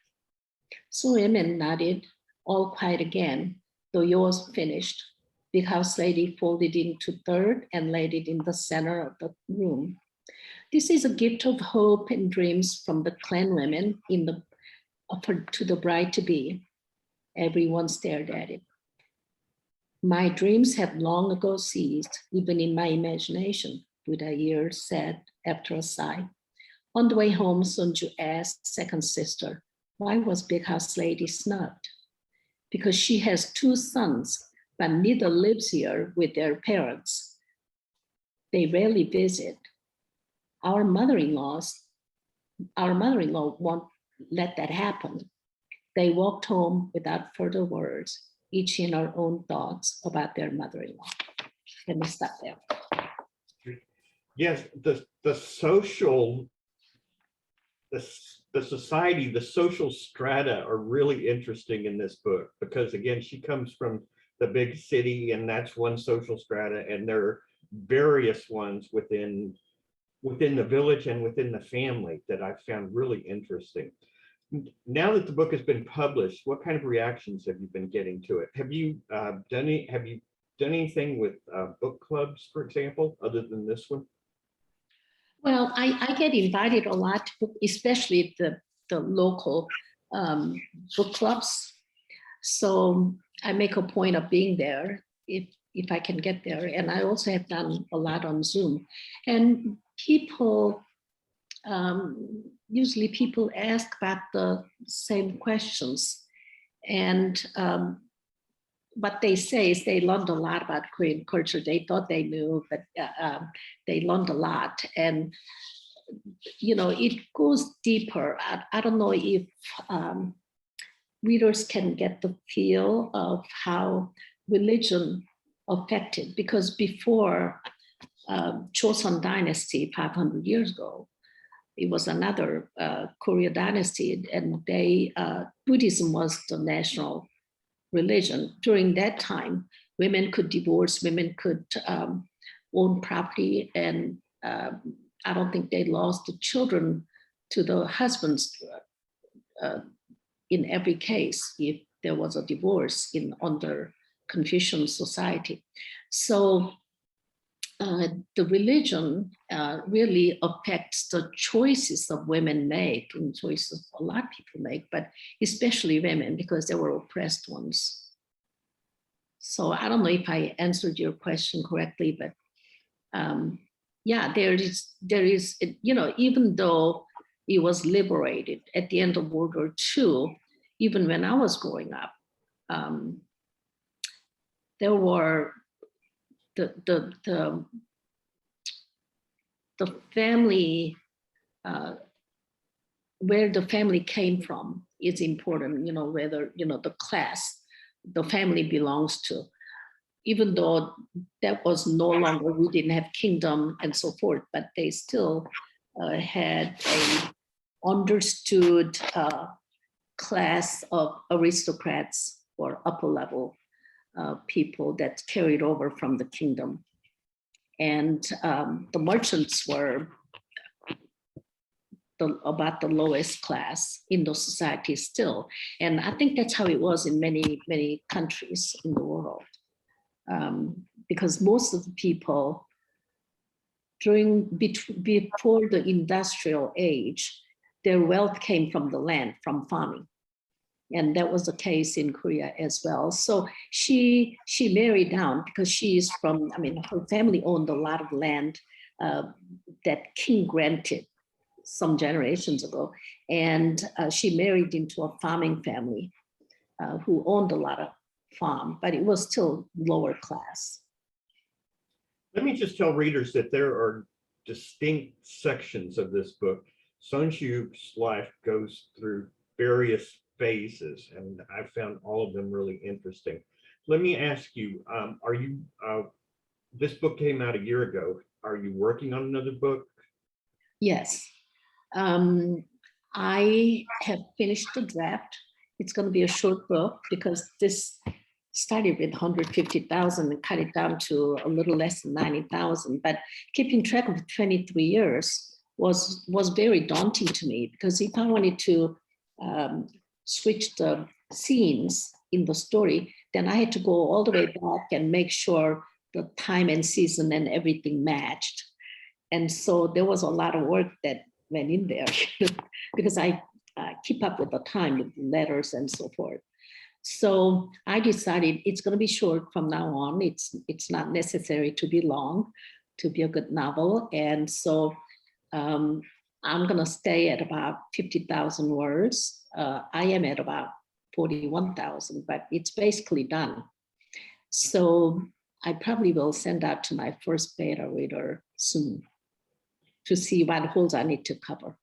So women nodded, all quiet again, though yours finished. Big house lady folded into third and laid it in the center of the room. This is a gift of hope and dreams from the clan women to the bride-to-be. Everyone stared at it. My dreams have long ago ceased, even in my imagination, Buddha ears said after a sigh. On the way home, Sonju asked second sister, why was Big House Lady snubbed? Because she has 2 sons, but neither lives here with their parents. They rarely visit. Our mother-in-law won't let that happen. They walked home without further words, each in our own thoughts about their mother-in-law. Let me stop there. Yes, the social, the society, the social strata are really interesting in this book because again, she comes from the big city and that's one social strata, and there are various ones within the village and within the family that I've found really interesting. Now that the book has been published, what kind of reactions have you been getting to it? Have you done anything with book clubs, for example, other than this one? Well, I get invited a lot, especially the local book clubs. So I make a point of being there if I can get there. And I also have done a lot on Zoom. And people, usually people ask about the same questions. And what they say is they learned a lot about Korean culture. They thought they knew, but they learned a lot. And, you know, it goes deeper. I don't know if readers can get the feel of how religion affected, because before Joseon dynasty 500 years ago, it was another Korea dynasty, and Buddhism was the national religion. During that time, women could divorce, women could own property, and I don't think they lost the children to the husbands in every case if there was a divorce under Confucian society. So the religion really affects the choices of women make, and choices a lot of people make, but especially women, because they were oppressed ones. So I don't know if I answered your question correctly, but yeah, there is, even though it was liberated at the end of World War II, even when I was growing up, there were the family, where the family came from is important, whether, the class the family belongs to, even though that was no longer, we didn't have kingdom and so forth, but they still had a understood class of aristocrats or upper level people that carried over from the kingdom. And the merchants were about the lowest class in those societies still. And I think that's how it was in many, many countries in the world. Because most of the people before the industrial age, their wealth came from the land, from farming. And that was the case in Korea as well. So she married down because she is from, her family owned a lot of land that king granted some generations ago. And she married into a farming family who owned a lot of farm, but it was still lower class. Let me just tell readers that there are distinct sections of this book. Sonju's life goes through various phases, and I found all of them really interesting. Let me ask you, this book came out a year ago. Are you working on another book? Yes. I have finished the draft. It's going to be a short book because this started with 150,000 and cut it down to a little less than 90,000. But keeping track of 23 years was very daunting to me, because if I wanted to switch the scenes in the story, then I had to go all the way back and make sure the time and season and everything matched. And so there was a lot of work that went in there because I keep up with the time with letters and so forth. So I decided it's going to be short from now on. It's not necessary to be long to be a good novel. And so I'm going to stay at about 50,000 words. I am at about 41,000, but it's basically done. So I probably will send out to my first beta reader soon to see what holes I need to cover.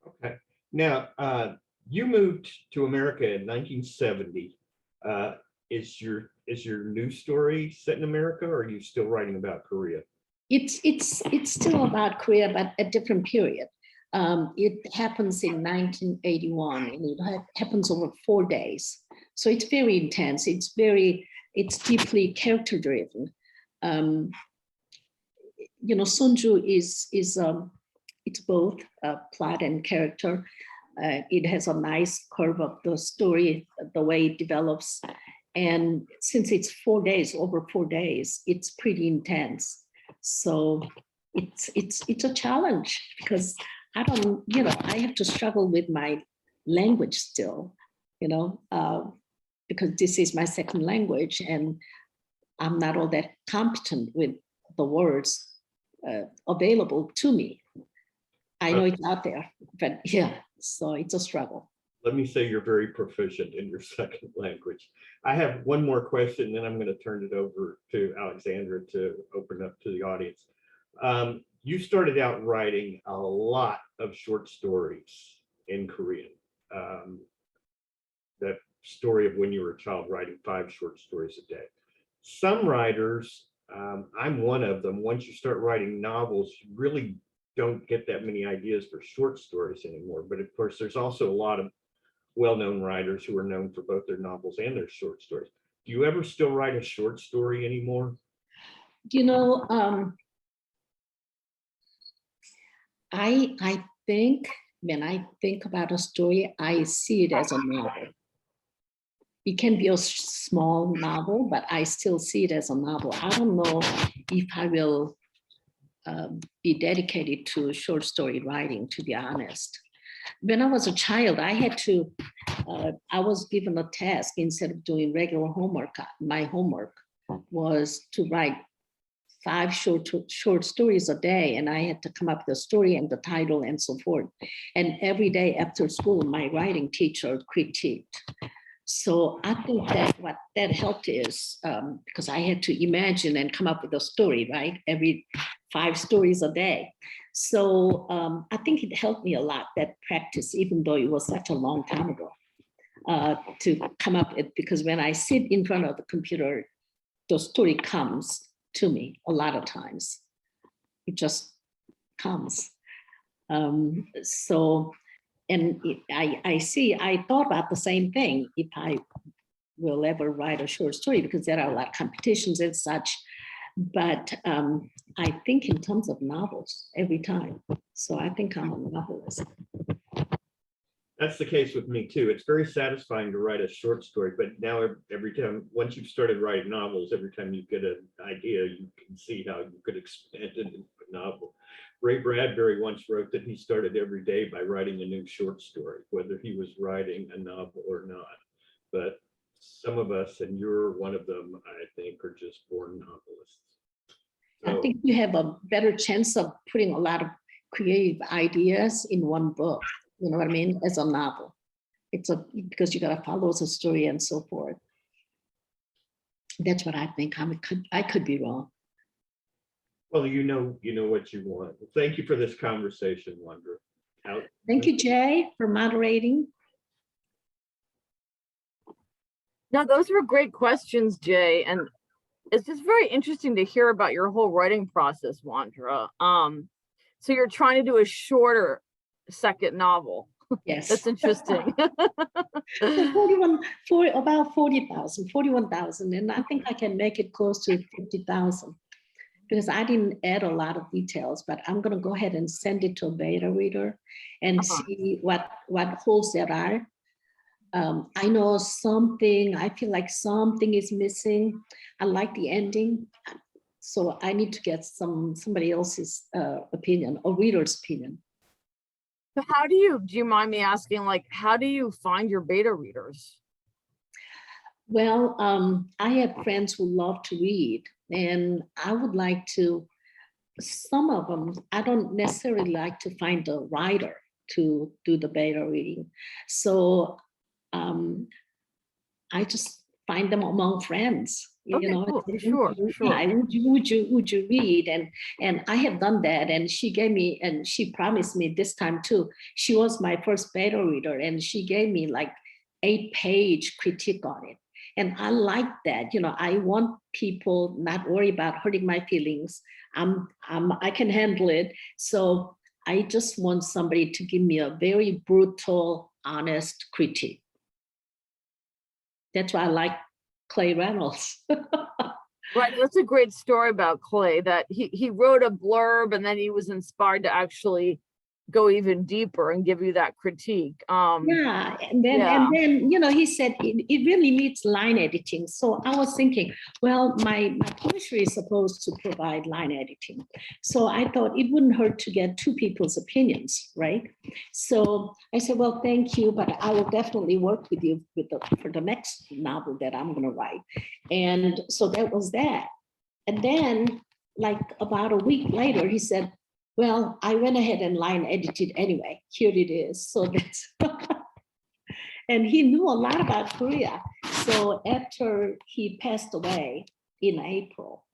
Okay. Now, you moved to America in 1970. Is your new story set in America, or are you still writing about Korea? It's still about Korea, but a different period. It happens in 1981, and it happens over 4 days. So it's very intense. It's deeply character driven. Sonju is it's both plot and character. It has a nice curve of the story, the way it develops. And since it's 4 days, over 4 days, it's pretty intense. So it's a challenge because I have to struggle with my language still, because this is my second language and I'm not all that competent with the words available to me. I know it's out there, but yeah, so it's a struggle. Let me say you're very proficient in your second language. I have one more question, then I'm going to turn it over to Alexandra to open up to the audience. You started out writing a lot of short stories in Korean. That story of when you were a child writing 5 short stories a day. Some writers, I'm one of them, once you start writing novels, you really don't get that many ideas for short stories anymore. But of course, there's also a lot of well-known writers who are known for both their novels and their short stories. Do you ever still write a short story anymore? I think when I think about a story, I see it as a novel. It can be a small novel, but I still see it as a novel. I don't know if I will be dedicated to short story writing, to be honest. When I was a child, I was given a task instead of doing regular homework. My homework was to write 5 short stories a day, and I had to come up with a story and the title and so forth. And every day after school, my writing teacher critiqued. So I think that what that helped is because I had to imagine and come up with a story, right? Every 5 stories a day. So I think it helped me a lot, that practice, even though it was such a long time ago, to come up with, because when I sit in front of the computer, the story comes to me a lot of times. It just comes. So, and I thought about the same thing, if I will ever write a short story, because there are a lot of competitions and such. But I think in terms of novels every time. So I think I'm a novelist. That's the case with me too. It's very satisfying to write a short story, but now every time, once you've started writing novels, every time you get an idea, you can see how you could expand it into a novel. Ray Bradbury once wrote that he started every day by writing a new short story, whether he was writing a novel or not. But some of us, and you're one of them, I think, are just born novelists. So, I think you have a better chance of putting a lot of creative ideas in one book. You know what I mean? As a novel, because you got to follow the story and so forth. That's what I think. I could be wrong. well, you know what you want. Thank you for this conversation, Wondra. Thank you, Jay, for moderating. No, those were great questions, Jay. And it's just very interesting to hear about your whole writing process, Wondra. So you're trying to do a shorter second novel. Yes. That's interesting. About 41,000. And I think I can make it close to 50,000 because I didn't add a lot of details, but I'm going to go ahead and send it to a beta reader and see what holes there are. I know something, I feel like something is missing. I like the ending. So I need to get somebody else's opinion, a reader's opinion. So how do you mind me asking, like, how do you find your beta readers? Well, I have friends who love to read, and I would like to, some of them, I don't necessarily like to find a writer to do the beta reading. So I just find them among friends. Okay, You know, cool. Sure. yeah, would you read? And I have done that, and she gave me, and she promised me this time too. She was my first beta reader, and she gave me like 8-page critique on it. And I like that. You know, I want people not worry about hurting my feelings. I can handle it. So I just want somebody to give me a very brutal, honest critique. That's why I like Clay Reynolds. Right, that's a great story about Clay, that he wrote a blurb and then he was inspired to actually go even deeper and give you that critique. Yeah, and then you know, he said it really needs line editing. So I was thinking, well, my poetry is supposed to provide line editing. So I thought it wouldn't hurt to get 2 people's opinions, right? So I said, well, thank you, but I will definitely work with you for the next novel that I'm going to write. And so that was that. And then, like about a week later, he said, well, I went ahead and line edited anyway. Here it is. So that's, and he knew a lot about Korea. So after he passed away in April,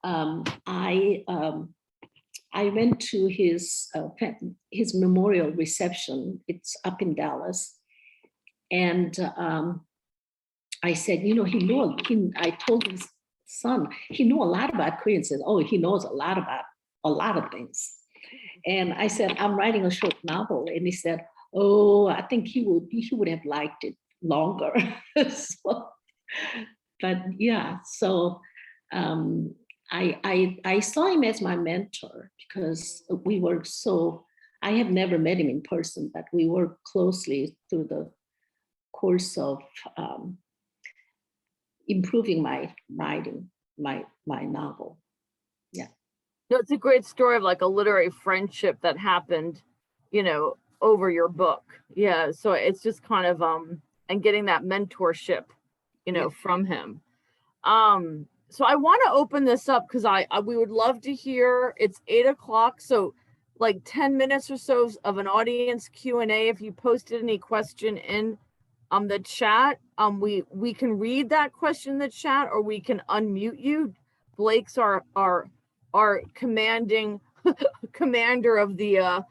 I went to his memorial reception. It's up in Dallas, and I said, you know, I told his son, he knew a lot about Korea. And said, oh, he knows a lot about a lot of things. And I said, I'm writing a short novel. And he said, oh, I think he would have liked it longer. So, but yeah, so I saw him as my mentor because we worked I have never met him in person, but we worked closely through the course of improving my writing, my novel. Yeah. No, it's a great story of like a literary friendship that happened, you know, over your book. Yeah. So it's just kind of and getting that mentorship, you know, from him. so I want to open this up because we would love to hear. It's 8 o'clock, so like 10 minutes or so of an audience Q&A. If you posted any question in the chat, we can read that question in the chat, or we can unmute you. Blake's our commanding commander of the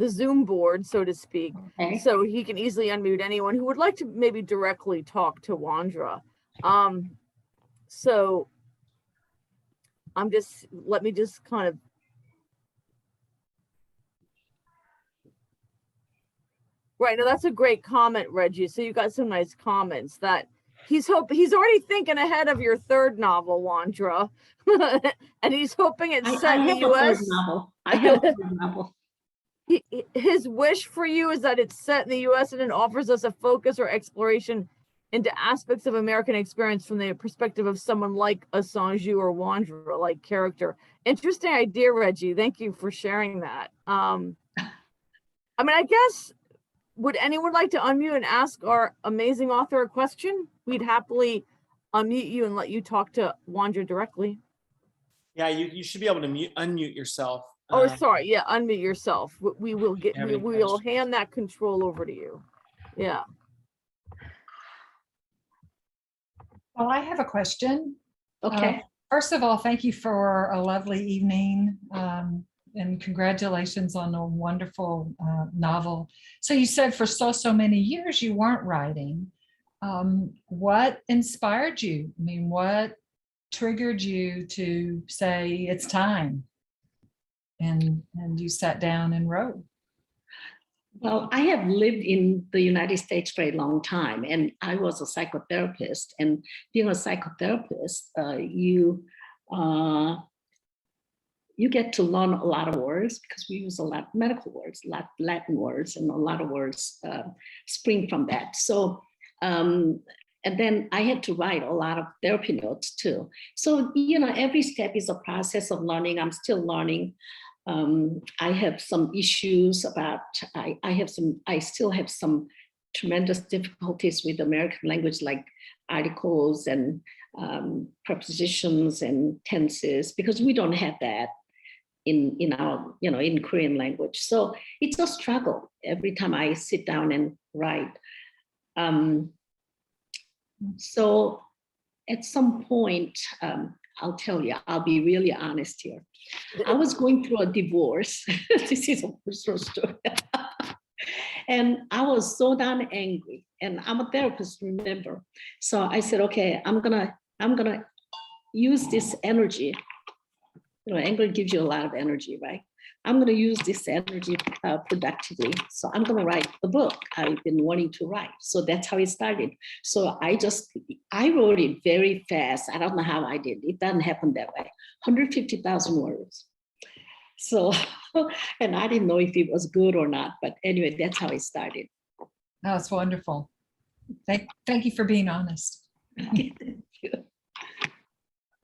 Zoom board, so to speak. Okay. So he can easily unmute anyone who would like to maybe directly talk to Wondra. So let me just kind of. Right, now that's a great comment, Reggie. So you got some nice comments that he's already thinking ahead of your third novel, Wondra. And he's hoping it's set in the US. I have a third novel. His wish for you is that it's set in the US and it offers us a focus or exploration into aspects of American experience from the perspective of someone like a Sonju or Wondra like character. Interesting idea, Reggie. Thank you for sharing that. I mean, I guess, would anyone like to unmute and ask our amazing author a question? We'd happily unmute you and let you talk to Wondra directly. Yeah, you should be able to unmute yourself. Oh, sorry. Yeah, unmute yourself. We will questions? hand that control over to you. Yeah. Well, I have a question. Okay. First of all, thank you for a lovely evening, and congratulations on a wonderful novel. So you said for so many years you weren't writing. What inspired you? I mean, what triggered you to say it's time? And you sat down and wrote. Well, I have lived in the United States for a long time, and I was a psychotherapist. And being a psychotherapist, you get to learn a lot of words because we use a lot of medical words, a lot of Latin words, and a lot of words spring from that. So, and then I had to write a lot of therapy notes too. So, every step is a process of learning. I'm still learning. I have some issues about, I still have some tremendous difficulties with American language, like articles and prepositions and tenses, because we don't have that in our, in Korean language. So it's a struggle every time I sit down and write. So at some point, I'll tell you, I'll be really honest here. I was going through a divorce. This is a personal story. And I was so darn angry. And I'm a therapist, remember. So I said, okay, I'm gonna use this energy. Anger gives you a lot of energy, right? I'm gonna use this energy productively. So I'm gonna write the book I've been wanting to write. So that's how it started. So I wrote it very fast. I don't know how I did. It doesn't happen that way. 150,000 words. So, and I didn't know if it was good or not, but anyway, that's how it started. That's wonderful. Thank you for being honest. Thank you.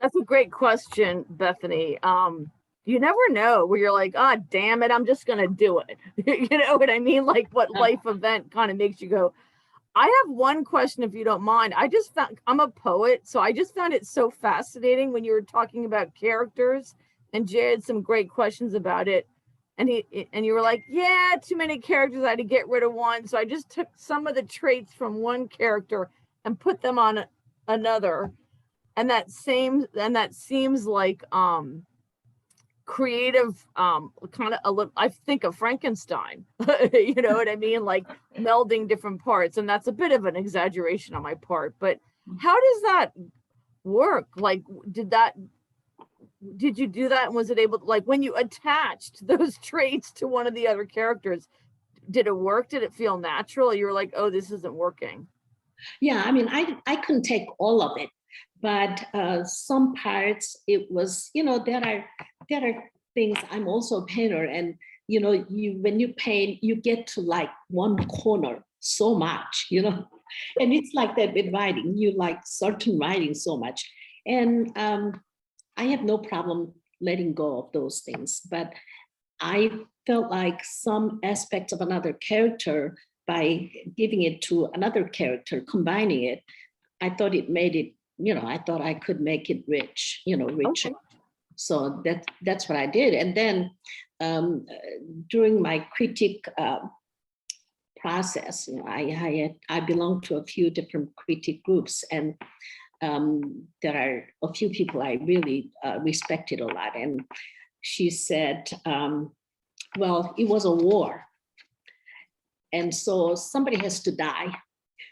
That's a great question, Bethany. You never know where you're like, ah, damn it, I'm just gonna do it. You know what I mean? Like what life event kind of makes you go. I have one question, if you don't mind. I'm a poet, so I just found it so fascinating when you were talking about characters, and Jay had some great questions about it. And you were like, yeah, too many characters, I had to get rid of one. So I just took some of the traits from one character and put them on another. And that seems like creative, kind of, I think of Frankenstein, you know what I mean? Like melding different parts. And that's a bit of an exaggeration on my part, but how does that work? Like, did you do that? And was it able to, like, when you attached those traits to one of the other characters, did it work? Did it feel natural? You were like, oh, this isn't working. Yeah, I mean, I couldn't take all of it, but some parts it was, there are things. I'm also a painter, and when you paint, you get to like one corner so much, and it's like that with writing. You like certain writing so much, and I have no problem letting go of those things, but I felt like some aspects of another character, by giving it to another character, combining it, I thought it made it I thought I could make it rich, richer. Okay. So that's what I did. And then during my critique process, I belong to a few different critique groups, and there are a few people I really respected a lot. And she said, well, it was a war, and so somebody has to die.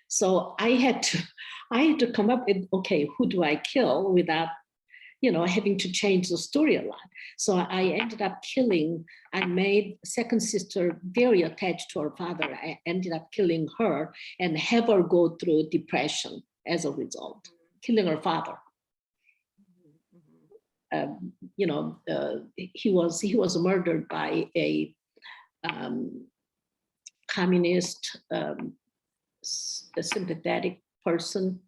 So I had to come up with, okay, who do I kill without having to change the story a lot. So I ended up I made second sister very attached to her father. I ended up killing her and have her go through depression as a result, killing her father. He was murdered by a communist, a sympathetic person.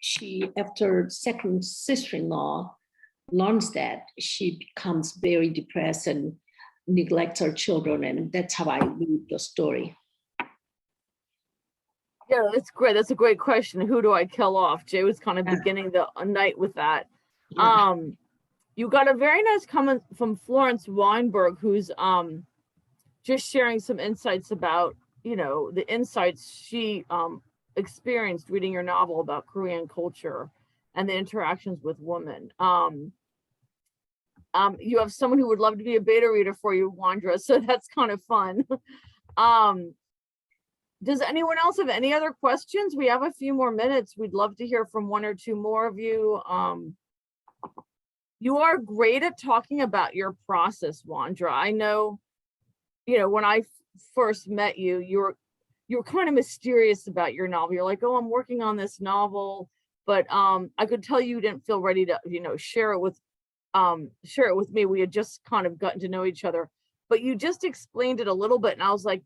She, after second sister-in-law learns that, she becomes very depressed and neglects her children, and that's how I read the story. Yeah, that's great. That's a great question. Who do I kill off? Jay was kind of beginning the night with that. Yeah. You got a very nice comment from Florence Weinberg, who's just sharing some insights about, the insights she experienced reading your novel about Korean culture and the interactions with women. You have someone who would love to be a beta reader for you, Wondra, so that's kind of fun. Does anyone else have any other questions? We have a few more minutes. We'd love to hear from one or two more of you. You are great at talking about your process, Wondra. I know, when I first met you, you were kind of mysterious about your novel. You're like, oh, I'm working on this novel, but I could tell you didn't feel ready to, share it with me. We had just kind of gotten to know each other, but you just explained it a little bit, and I was like,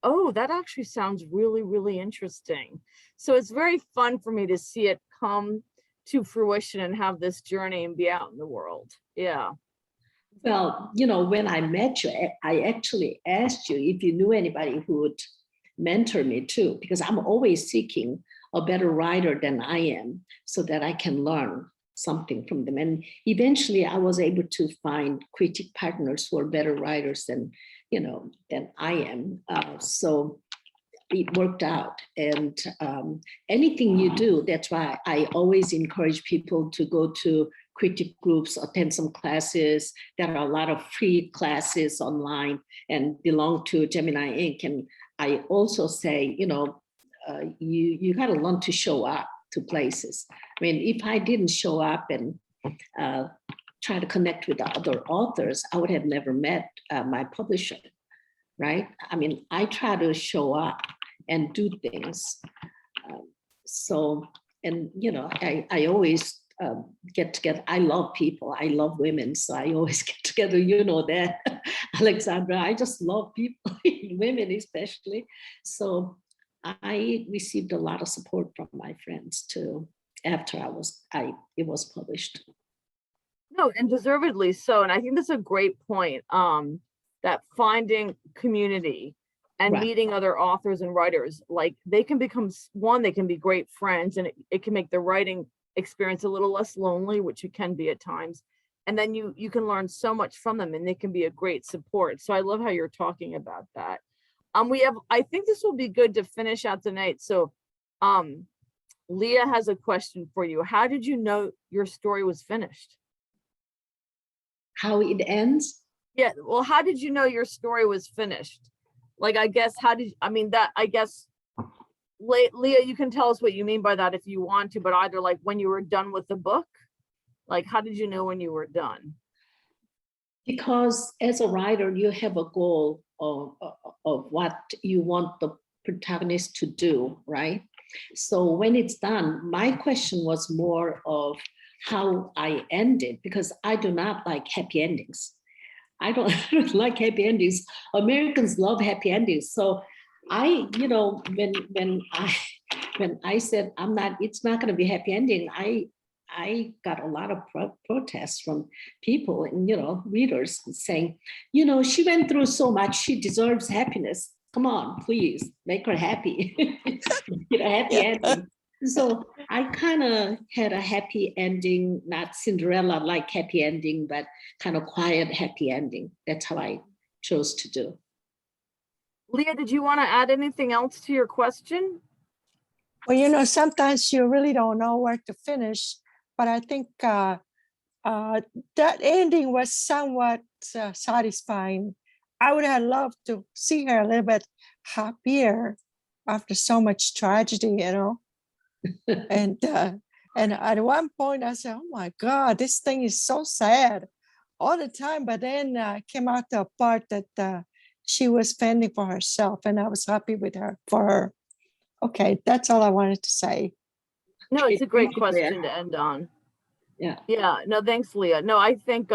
oh, that actually sounds really, really interesting. So it's very fun for me to see it come to fruition and have this journey and be out in the world. Yeah. Well, when I met you, I actually asked you if you knew anybody who would mentor me too, because I'm always seeking a better writer than I am so that I can learn something from them. And eventually I was able to find critique partners who are better writers than I am. So it worked out. And anything you do, that's why I always encourage people to go to critique groups, attend some classes. There are a lot of free classes online, and belong to Gemini Inc. And I also say, you got to learn to show up to places. I mean, if I didn't show up and try to connect with the other authors, I would have never met my publisher, right? I mean, I try to show up and do things. I always get together. I love people. I love women. So I always get together, that, Alexandra. I just love people, women especially. So I received a lot of support from my friends too, after it was published. No, and deservedly so. And I think that's a great point, that finding community and Right. meeting other authors and writers, like they can become they can be great friends, and it can make the writing experience a little less lonely, which it can be at times. And then you can learn so much from them, and they can be a great support. So I love how you're talking about that. I think this will be good to finish out the night. So Leah has a question for you. How did you know your story was finished? How it ends? Yeah, well, how did you know your story was finished? Like, I guess, Leah, you can tell us what you mean by that if you want to, but either like when you were done with the book, like, how did you know when you were done? Because as a writer, you have a goal of what you want the protagonist to do, right? So when it's done, my question was more of how I ended, because I do not like happy endings. I don't like happy endings. Americans love happy endings. So when I said it's not going to be a happy ending, I got a lot of protests from people and readers saying, she went through so much, she deserves happiness. Come on, please make her happy. Get a happy ending. So I kind of had a happy ending, not Cinderella like happy ending, but kind of quiet happy ending. That's how I chose to do. Leah, did you want to add anything else to your question? Well, sometimes you really don't know where to finish, but I think that ending was somewhat satisfying. I would have loved to see her a little bit happier after so much tragedy, and at one point I said, oh my God, this thing is so sad all the time. But then came out the part that she was fending for herself, and I was happy with her for her. Okay, that's all I wanted to say. No, it's a great Thank you, Leah. question to end on. Yeah. Yeah, no, thanks, Leah. No, I think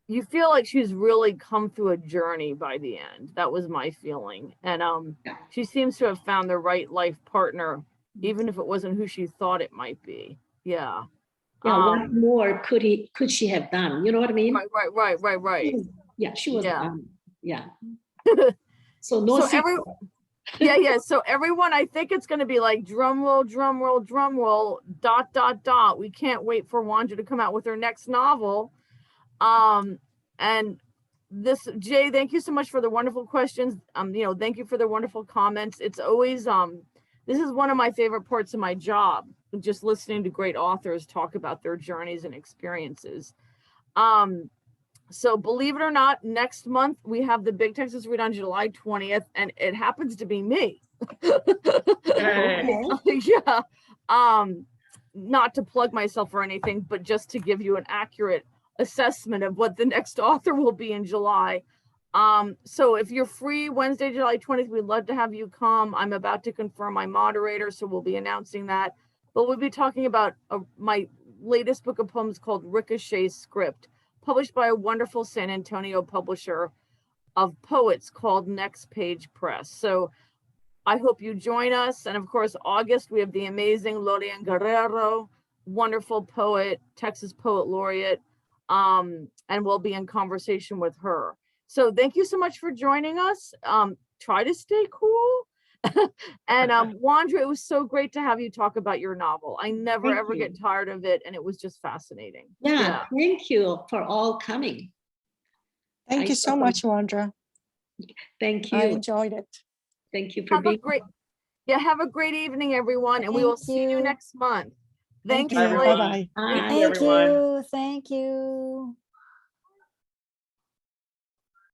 you feel like she's really come through a journey by the end. That was my feeling. And Yeah. she seems to have found the right life partner, even if it wasn't who she thought it might be. Yeah. Yeah, what more could she have done? You know what I mean? Right. Yeah, she was Yeah. yeah. So no So secret. yeah. So everyone, I think it's going to be like drum roll, dot. We can't wait for Wondra to come out with her next novel. And this, Jay, thank you so much for the wonderful questions. Thank you for the wonderful comments. It's always this is one of my favorite parts of my job, just listening to great authors talk about their journeys and experiences. So believe it or not, next month we have the Big Texas Read on July 20th, and it happens to be me. Hey. Yeah. Not to plug myself or anything, but just to give you an accurate assessment of what the next author will be in July. So if you're free Wednesday, July 20th, we'd love to have you come. I'm about to confirm my moderator, so we'll be announcing that. But we'll be talking about my latest book of poems called Ricochet Script, published by a wonderful San Antonio publisher of poets called Next Page Press. So I hope you join us. And of course, August, we have the amazing Lorian Guerrero, wonderful poet, Texas Poet Laureate, and we'll be in conversation with her. So thank you so much for joining us. Try to stay cool. And Wondra, it was so great to have you talk about your novel. I never Thank ever you. get tired of it, and it was just fascinating. Yeah, thank you for all coming. Thank you so much, Wondra. Thank I you. enjoyed it. Thank you for Have a being great, have a great evening, everyone, and we will see you next month. Thank Thanks, you. Blake. Bye-bye. Bye. Thank you, everyone. Thank you.